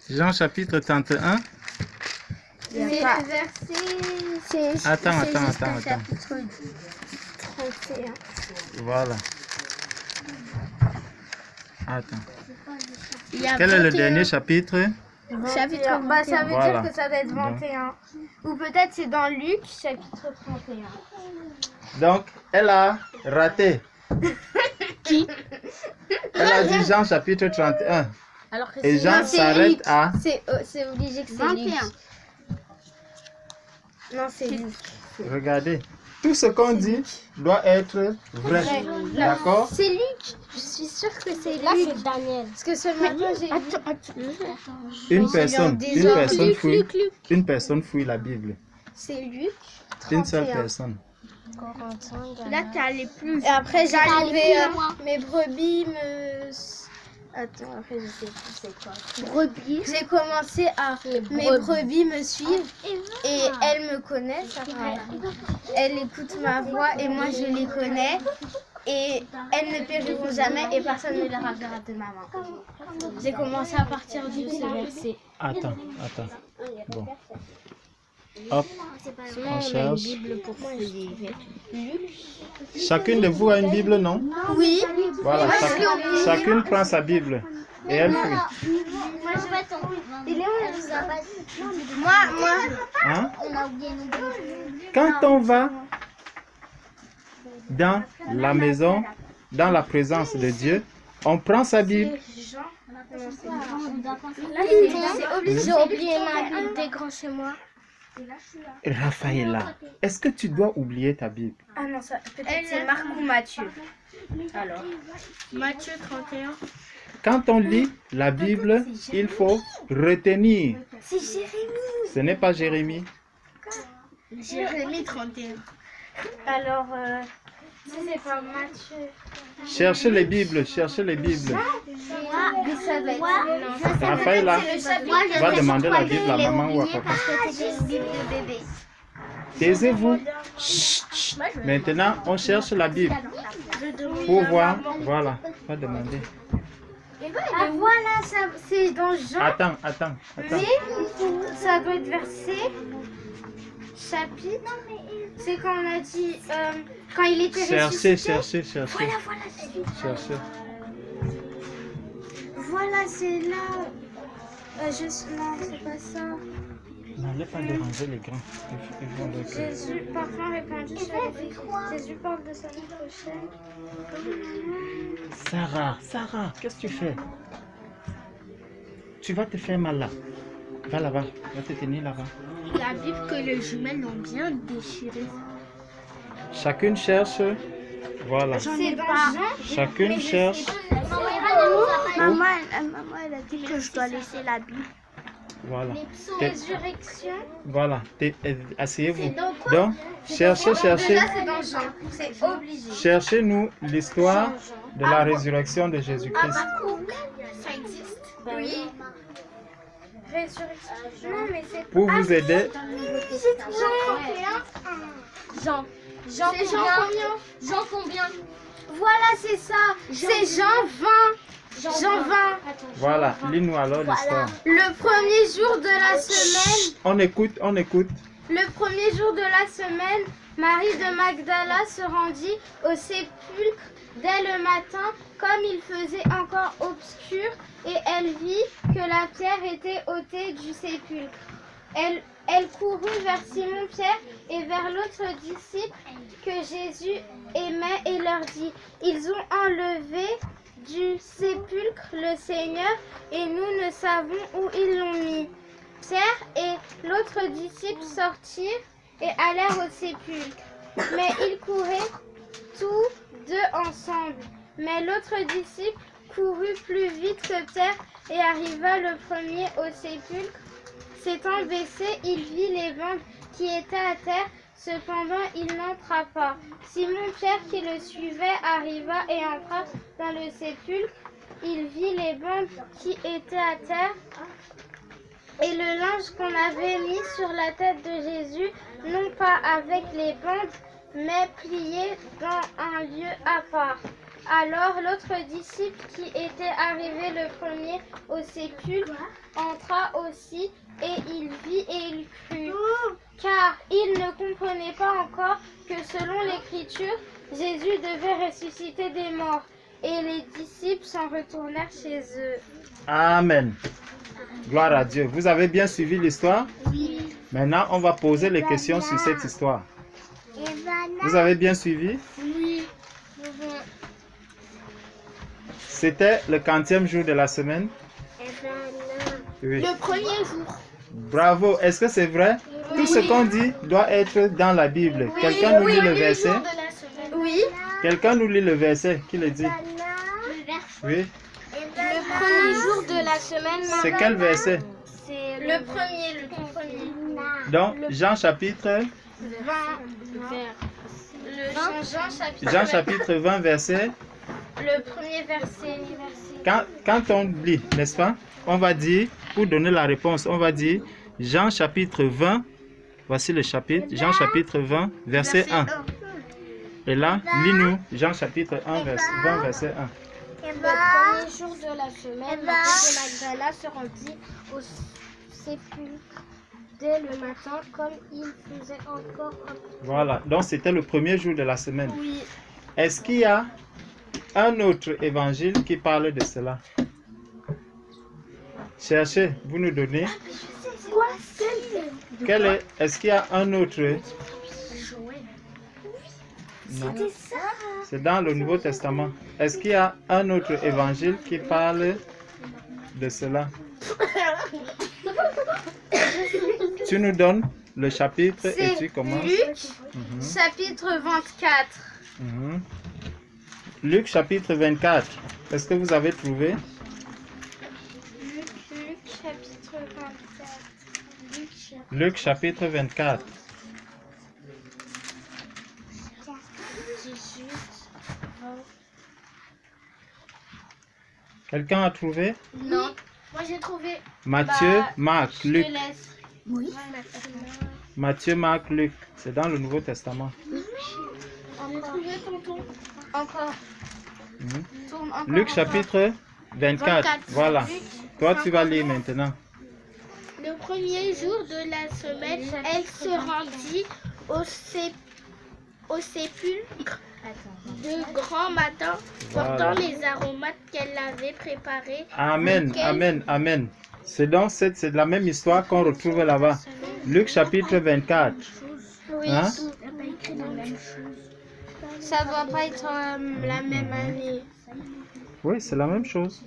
Jean chapitre 31. Attends. 31. Voilà. Attends. Quel est le dernier chapitre? Chapitre, ça veut Voilà. dire que ça doit être 21. Ou peut-être c'est dans Luc, chapitre 31. Donc, elle a raté. Qui? Elle a dit Jean chapitre 31. Alors que Et Jean s'arrête à... C'est obligé que c'est Luc. Non, c'est Luc. Regardez. Tout ce qu'on dit doit être vrai. D'accord? C'est Luc. Je suis sûre que c'est Luc. Là, c'est Daniel. Parce que ce matin, j'ai vu. Une personne fouille la Bible. C'est Luc. Une seule personne. Là, tu allais plus. Et après, j'arrivais. Mes brebis me. Attends, après, je sais plus c'est quoi. Brebis. J'ai commencé à. Mes brebis me suivent et elles me connaissent. Elles écoutent ma voix et moi, je les connais. Et elles ne périront jamais et personne ne les rappellera de ma main. J'ai commencé à partir de ce verset. Attends. Bon. Hop, on cherche. Chacune de vous a une Bible, non? Oui. Voilà, chacune prend sa Bible et elle fouille. Moi, je vais tomber. Il est où? Moi. Hein? On a oublié nos Bibles. Quand on va dans la maison, dans la présence de Dieu, on prend sa Bible. J'ai oublié ma Bible des grands chez moi. Raphaëlla, est-ce que tu dois oublier ta Bible? Ah non, ça peut-être c'est Marc ou Matthieu. Alors, Matthieu 31. Quand on lit la Bible, il faut retenir. C'est Jérémie. Ce n'est pas Jérémie. Jérémie 31. Alors, si c'est pas Matthieu. Cherchez les Bibles. Ça doit être... Raphaëlla, va demander la Bible à maman ou à papa. Parce que c'est une Bible de bébé. Taisez-vous. Chut, chut. Maintenant, on cherche la Bible pour voir. Voilà, on va demander. Ah voilà, c'est dans Jean. Attends. Oui, ça doit être verset, chapitre. C'est quand on a dit, quand il était ressuscité. Cherchez. Voilà, c'est lui. Cherchez. Voilà, c'est là. Non, c'est pas ça. N'allez pas déranger les grands. Ils vont donc, Jésus, parfum répandu sur les vies. Jésus parle de sa vie prochaine. Sarah, qu'est-ce que tu fais? Tu vas te faire mal là. Va là-bas, va te tenir là-bas. La Bible que les jumelles ont bien déchirée. Chacune cherche. Voilà. C'est dans Jean. Chacune cherche. Maman, elle a dit que je dois laisser la Bible. Voilà. Résurrection. Voilà. Asseyez-vous. C'est dans quoi? Donc, cherchez. Déjà, c'est dans Jean. C'est obligé. Cherchez-nous l'histoire de la résurrection de Jésus-Christ. Ça existe? Oui. Résurrection. Non, mais c'est Pour vous aider, Jean combien? Jean combien? Voilà, c'est ça. C'est Jean 20. Jean 20. voilà, lis-nous alors l'histoire. Le premier jour de la semaine. On écoute. Le premier jour de la semaine, Marie de Magdala se rendit au sépulcre dès le matin, comme il faisait encore obscur, et elle vit que la pierre était ôtée du sépulcre. Elle courut vers Simon-Pierre et vers l'autre disciple que Jésus aimait et leur dit: Ils ont enlevé du sépulcre le Seigneur et nous ne savons où ils l'ont mis. Pierre et l'autre disciple sortirent et allèrent au sépulcre. Mais ils couraient tous deux ensemble. Mais l'autre disciple courut plus vite que Pierre et arriva le premier au sépulcre. S'étant baissé, il vit les bandes qui étaient à terre, cependant il n'entra pas. Simon-Pierre qui le suivait arriva et entra dans le sépulcre. Il vit les bandes qui étaient à terre et le linge qu'on avait mis sur la tête de Jésus, non pas avec les bandes, mais plié dans un lieu à part. Alors l'autre disciple qui était arrivé le premier au sépulcre entra aussi et il vit et il crut. Car il ne comprenait pas encore que selon l'Écriture, Jésus devait ressusciter des morts. Et les disciples s'en retournèrent chez eux. Amen. Gloire à Dieu. Vous avez bien suivi l'histoire? Oui. Maintenant, on va poser les questions sur cette histoire. Vous avez bien suivi? Oui. C'était le 40e jour de la semaine? Oui. Le premier jour. Bravo. Est-ce que c'est vrai? Tout ce qu'on dit doit être dans la Bible. Quelqu'un nous lit le verset? Oui. Quelqu'un nous lit le verset. Qui le dit? Oui. Le premier jour de la semaine. C'est quel verset? C'est le premier, le tout premier. Donc, Jean chapitre 20. Jean chapitre 20, verset. Le premier verset. Quand on lit, n'est-ce pas? On va dire, pour donner la réponse, on va dire Jean chapitre 20. Voici le chapitre. Jean chapitre 20, verset 1. Et là, lis-nous Jean chapitre 1, verset 20, verset 1. Le premier jour de la semaine, Marie de Magdala se rendit au sépulcre dès le matin, comme il faisait encore obscur. Voilà, donc c'était le premier jour de la semaine. Oui. Est-ce qu'il y a un autre évangile qui parle de cela? Cherchez, vous nous donnez. Quoi? Est-ce qu'il y a un autre? Non. C'était ça. C'est dans le Nouveau Testament. Est-ce qu'il y a un autre évangile qui parle de cela? Tu nous donnes le chapitre et tu commences. Luc, chapitre 24. Mhm. Luc chapitre 24. Est-ce que vous avez trouvé? Luc, chapitre 24. Luc chapitre 24. 18, 20. Quelqu'un a trouvé? Non. Moi j'ai trouvé. Matthieu, Marc, Je Luc. te laisse. Oui. Matthieu, Marc, Luc. C'est dans le Nouveau Testament. J'ai trouvé tonton. Encore. Mhm. Tourne encore. Luc chapitre 24. 24. Voilà. Luc, Toi, tu vas lire maintenant. Le premier jour de la semaine, elle se rendit au sépulcre de grand matin, Voilà. portant les aromates qu'elle avait préparés. Amen, Lequel- amen, amen. C'est la même histoire qu'on retrouve là-bas. Luc chapitre 24. Oui, Hein? ça doit pas être la même année. Oui, c'est la même chose.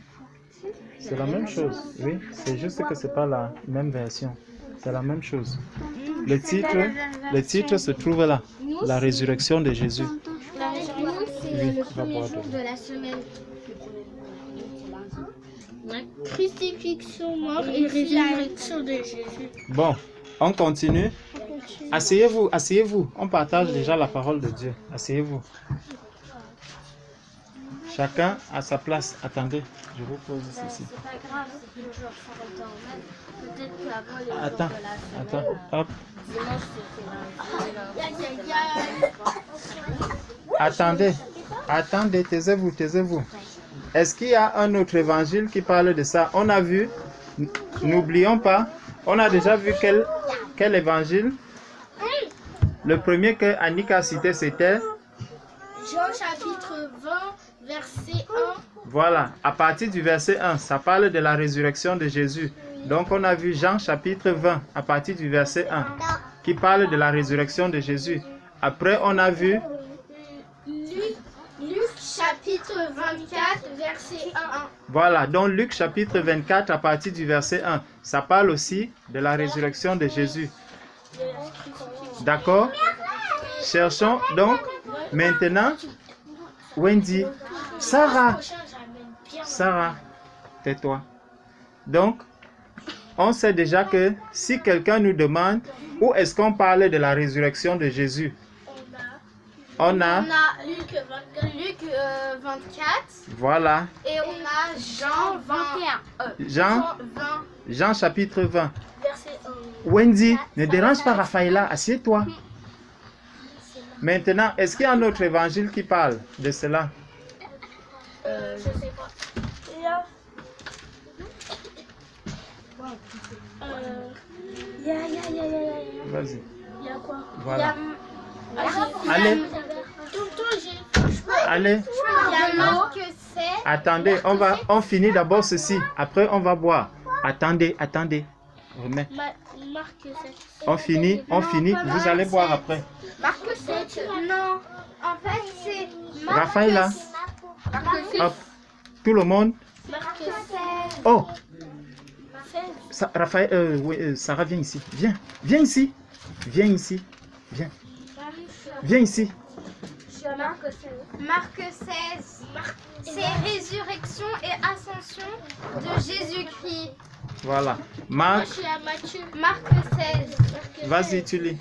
C'est la même chose. Oui, c'est juste que c'est pas la même version. C'est la même chose. Le titre se trouve là. La résurrection de Jésus. La résurrection, c'est Oui, le va premier boire jour de de la semaine. Crucifixion, mort et résurrection de Jésus. Bon, on continue. Asseyez-vous, asseyez-vous. On partage déjà la parole de Dieu. Asseyez-vous. Chacun à sa place. Attendez, je vous pose ceci. C'est pas grave, c'est toujours sur le temps même. Peut-être qu'avant les jours Attends, de la attends, semaine, hop. dimanche c'était lundi. Attendez, attendez, taisez-vous, taisez-vous. Est-ce qu'il y a un autre évangile qui parle de ça? On a vu, n'oublions pas, on a déjà vu quel évangile? Le premier que Annick a cité, c'était, Jean chapitre 20, verset 1. voilà, à partir du verset 1, ça parle de la résurrection de Jésus. Donc on a vu Jean chapitre 20, à partir du verset 1, qui parle de la résurrection de Jésus. Après, on a vu Luc chapitre 24, verset 1. Voilà, donc Luc chapitre 24 à partir du verset 1, ça parle aussi de la résurrection de Jésus. D'accord? Cherchons donc maintenant Wendy, Sarah, tais-toi. Donc, on sait déjà que si quelqu'un nous demande où est-ce qu'on parle de la résurrection de Jésus, on a, Luc 24 voilà, et on a Jean 21. Jean chapitre 20. Verset 1. Wendy, ne dérange pas Raphaëla, assieds-toi. Maintenant, est-ce qu'il y a un autre évangile qui parle de cela? Je sais pas. Vas-y. Il y a quoi? Voilà. Allez, allez. Il y a Marc 16. Attendez, on finit d'abord ceci. Après, on va boire. Attendez, attendez. Remets. Marc 7. On finit. Vous allez boire après. Marc 7. Non. En fait, c'est Marc Raphaëla, hop. Tout le monde. Marc 16. Oh, Raphaël, oui, Sarah, viens ici. Viens, viens ici. Viens ici. Viens. Viens ici. Marc 16. C'est résurrection et ascension de Jésus-Christ. Voilà. Moi, Marc, je suis à Matthieu. Marc 16. vas-y, tu lis.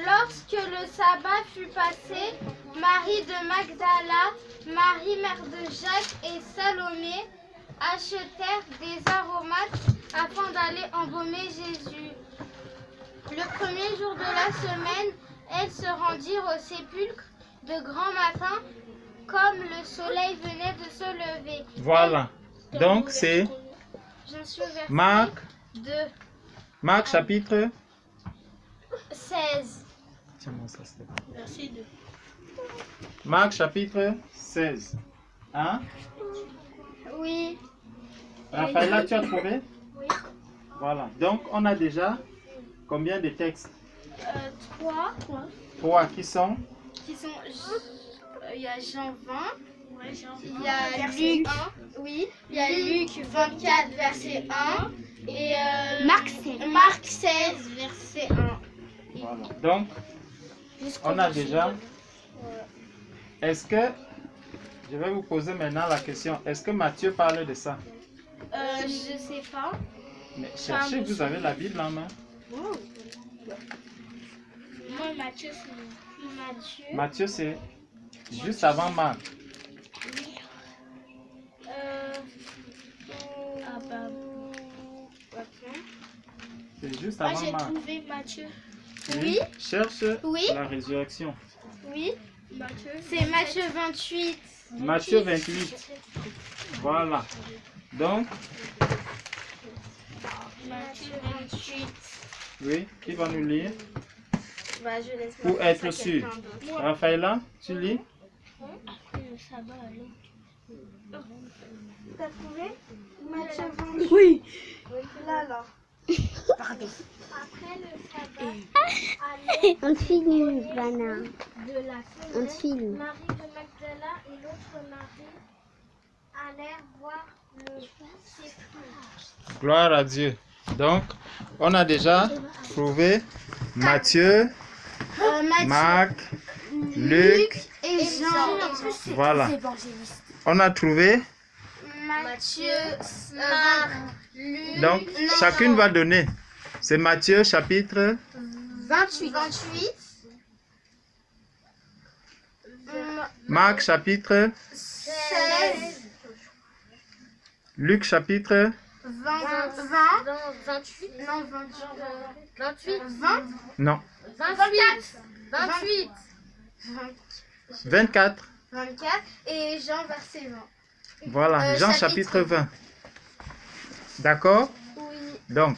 Lorsque le sabbat fut passé, Marie de Magdala, Marie mère de Jacques et Salomé achetèrent des aromates afin d'aller embaumer Jésus. Le premier jour de la semaine, elles se rendirent au sépulcre de grand matin, comme le soleil venait de se lever. Voilà. Donc, c'est J'en suis au verset Marc, 2, chapitre. 16. Tiens-moi ça, s'il te plaît. Verset 2. Marc, chapitre 16. Hein? Oui. Raphaëla, tu as trouvé? Oui. Voilà. Donc, on a déjà combien de textes? 3. 3 qui sont. Qui sont. Il y a Jean 20. Il y a Luc 1. Oui. Il y a Luc 24, verset 1. Et Marc 16, verset 1. Voilà. Donc, on a déjà. Est-ce que. Je vais vous poser maintenant la question. Est-ce que Matthieu parle de ça? Je sais pas. Mais cherchez, vous avez la Bible en main. Moi, Matthieu, c'est Matthieu, c'est juste avant Marc. C'est juste Moi, avant j'ai Marc. trouvé Matthieu. Oui. Cherche Oui. la résurrection. Oui. Matthieu. C'est Matthieu 28. Matthieu 28. Voilà. Donc, Matthieu 28. oui, qui va nous lire Bah, je laisse pour ma place être à sûr? quelqu'un d'autre. Raphaëlla, tu lis? Après le sabbat, allons. T'as trouvé Matthieu 28. Oui. Là. Après le sabbat, On te filme, Vanna. de la On te semaine, filme. Marie de Magdala et l'autre Marie allèrent voir le sépulcre. Gloire à Dieu. Donc, on a déjà trouvé Matthieu, Matthieu, Marc, Luc. et Jean. Voilà. On a trouvé. Matthieu, Marc, Luc. Donc, chacune va donner. C'est Matthieu chapitre 28. Marc chapitre, 16. Luc chapitre, 28. Non, 28. 20. non, 28. 24. 24. Et Jean, verset 20. Voilà, Jean chapitre 20. D'accord? Oui. Donc,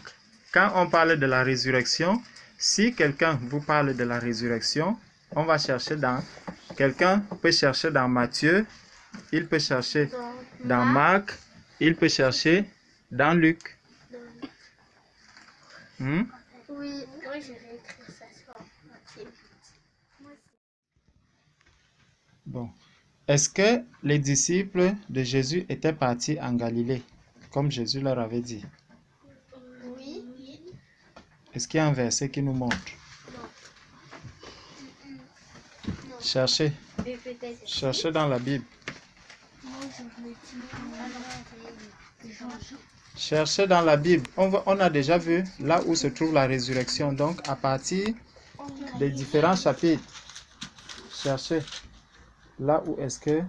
quand on parle de la résurrection, si quelqu'un vous parle de la résurrection, on va chercher dans... Quelqu'un peut chercher dans Matthieu, il peut chercher dans Marc, il peut chercher dans Luc. Hmm? Oui. Oui, je vais écrire ça sur papier. Bon. Est-ce que les disciples de Jésus étaient partis en Galilée, comme Jésus leur avait dit? Oui. Est-ce qu'il y a un verset qui nous montre? Cherchez. Cherchez dans la Bible. Cherchez dans la Bible. On a déjà vu là où se trouve la résurrection. Donc, à partir des différents chapitres, cherchez là où est-ce que...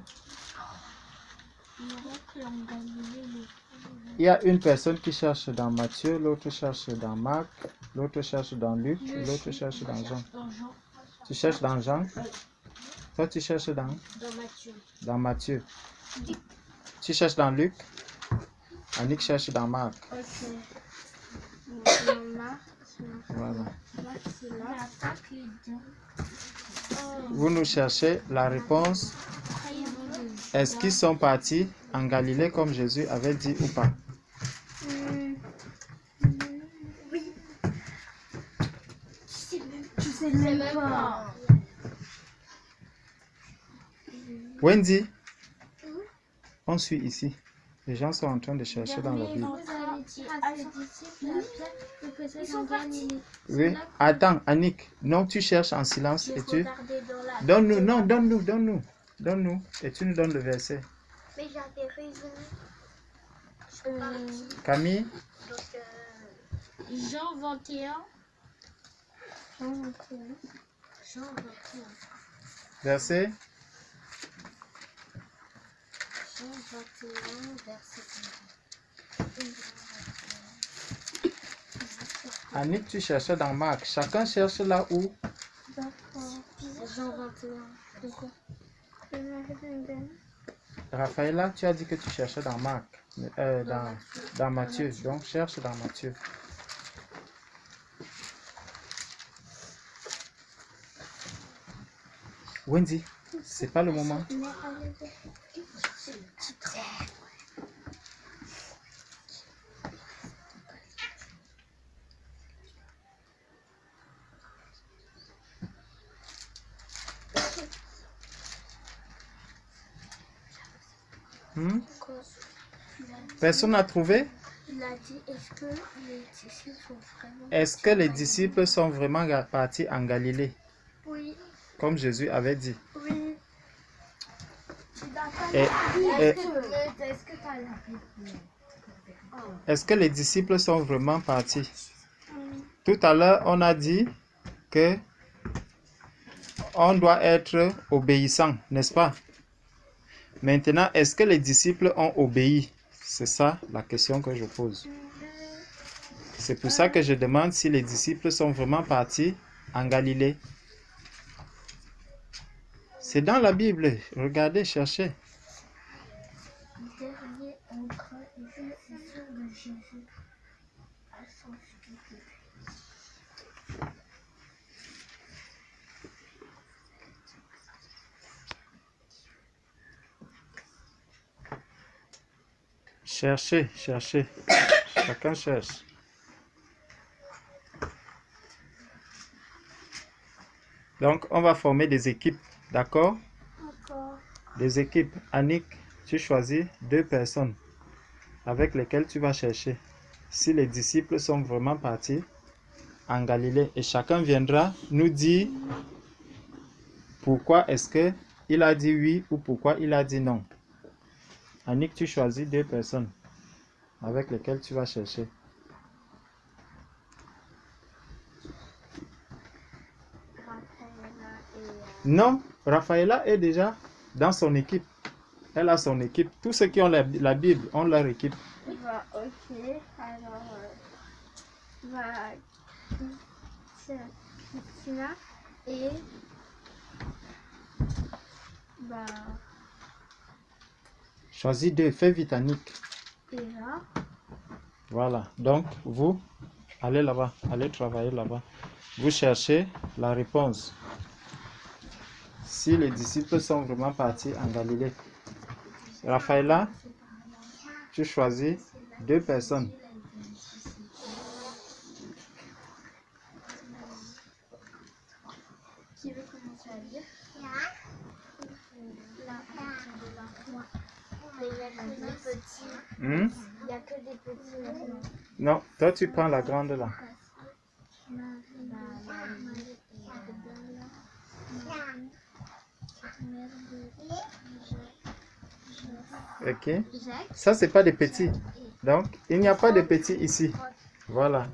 Il y a une personne qui cherche dans Matthieu, l'autre cherche dans Marc, l'autre cherche dans Luc, l'autre cherche dans Jean. Tu cherches dans Jean? Toi, tu cherches dans Matthieu. Dans Matthieu. Tu cherches dans Luc? Annick cherche dans Marc. Voilà. Vous nous cherchez la réponse. Est-ce qu'ils sont partis en Galilée comme Jésus avait dit ou pas? Je sais même pas. Wendy, on suit ici. Les gens sont en train de chercher dans la Bible. Vous avez dit à ses disciples, la pierre, que faisait en Galilée. Oui. Attends, Annick. Non, tu cherches en silence J'ai et tu... regardé dans la... Donne-nous, non, donne-nous. Donne-nous. Et tu nous donnes le verset. Mais j'avais raison. Camille, Jean 21. verset. Jean 21, verset 1. Annick, tu cherchais dans Marc. Chacun cherche là où. Jean 21. Pourquoi? Raphaëlla, tu as dit que tu cherchais dans Marc. Dans Matthieu. Donc, cherche dans Matthieu. Wendy, c'est pas le moment. Personne n'a trouvé? Il a dit, est-ce que les disciples sont vraiment... Est-ce que les disciples sont vraiment partis en Galilée, Oui. comme Jésus avait dit? Oui. Est-ce que les disciples sont vraiment partis? Tout à l'heure, on a dit que on doit être obéissant, n'est-ce pas? Maintenant, est-ce que les disciples ont obéi? C'est ça la question que je pose. C'est pour ça que je demande si les disciples sont vraiment partis en Galilée. C'est dans la Bible. Regardez, cherchez. Dernier entre les disciples de Jésus à son studio. Cherchez, cherchez. Chacun cherche. Donc, on va former des équipes, d'accord? D'accord. Des équipes. Annick, tu choisis 2 personnes avec lesquelles tu vas chercher si les disciples sont vraiment partis en Galilée. Et chacun viendra nous dire pourquoi est-ce qu'il a dit oui ou pourquoi il a dit non. Annick, tu choisis 2 personnes avec lesquelles tu vas chercher. Non, Raphaëla est déjà dans son équipe. Elle a son équipe. Tous ceux qui ont la Bible ont leur équipe. Bah, ok. Alors, Christina et bah, Choisis 2, fais vite Annick. Eva. Voilà, donc vous, allez là-bas, allez travailler là-bas. Vous cherchez la réponse. Si les disciples sont vraiment partis en Galilée. Raphaëla, tu choisis 2 personnes. Qui veut commencer à lire? Là, moi. Mais il n'y a que des petits. Il n'y a que des petits maintenant. Non, toi tu prends la grande là. Ok. Ça, c'est pas des petits. Donc, il n'y a pas de petits ici. Voilà.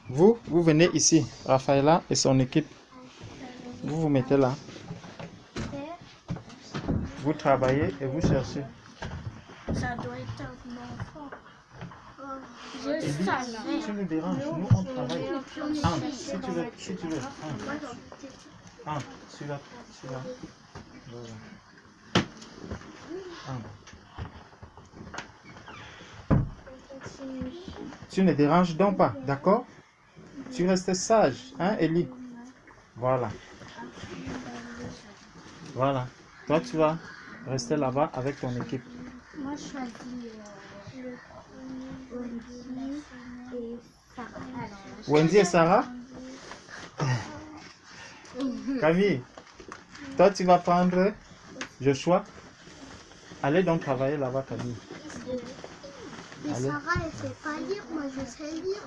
Vous venez ici. Raphaëla et son équipe. Vous vous mettez là. Vous travaillez et vous cherchez. Ça doit être un enfant. Ellie, tu nous déranges. Nous, on travaille. Entre, si tu veux. Entre, celui-là. Voilà. Tu ne déranges donc pas, d'accord? Tu restes sage, hein, Ellie? Voilà. Voilà. Toi, tu vas rester là-bas avec ton équipe. Moi, je choisis Wendy et Sarah? Camille, toi, tu vas prendre Joshua. Allez donc travailler là-bas, Camille. Mais Sarah, elle ne sait pas lire, moi je sais lire.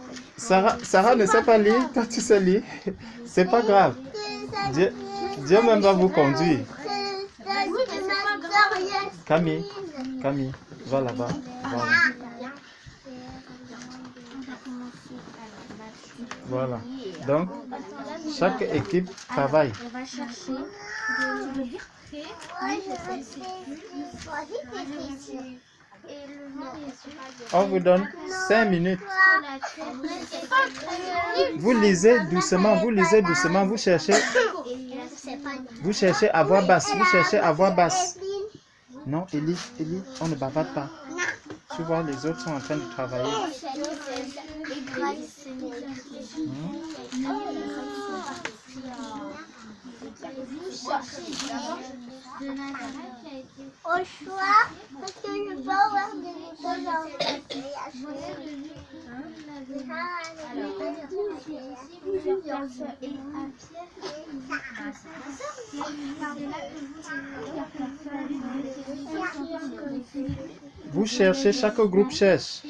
Sarah ne sait pas lire, toi tu sais lire. C'est pas grave. Dieu même va vous conduire. Camille, va là-bas. Voilà. Donc, chaque équipe travaille. On va chercher. On vous donne 5 minutes. Vous lisez doucement, vous cherchez à voix basse, Non, Ellie, on ne bavarde pas. Tu vois, les autres sont en train de travailler. Au choix, parce que je peux avoir des Vous cherchez, chaque groupe cherche.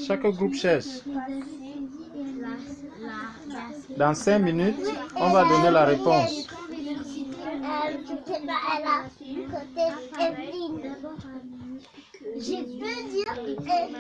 Dans 5 minutes, on va donner la réponse. J'ai deux dire Evelyne.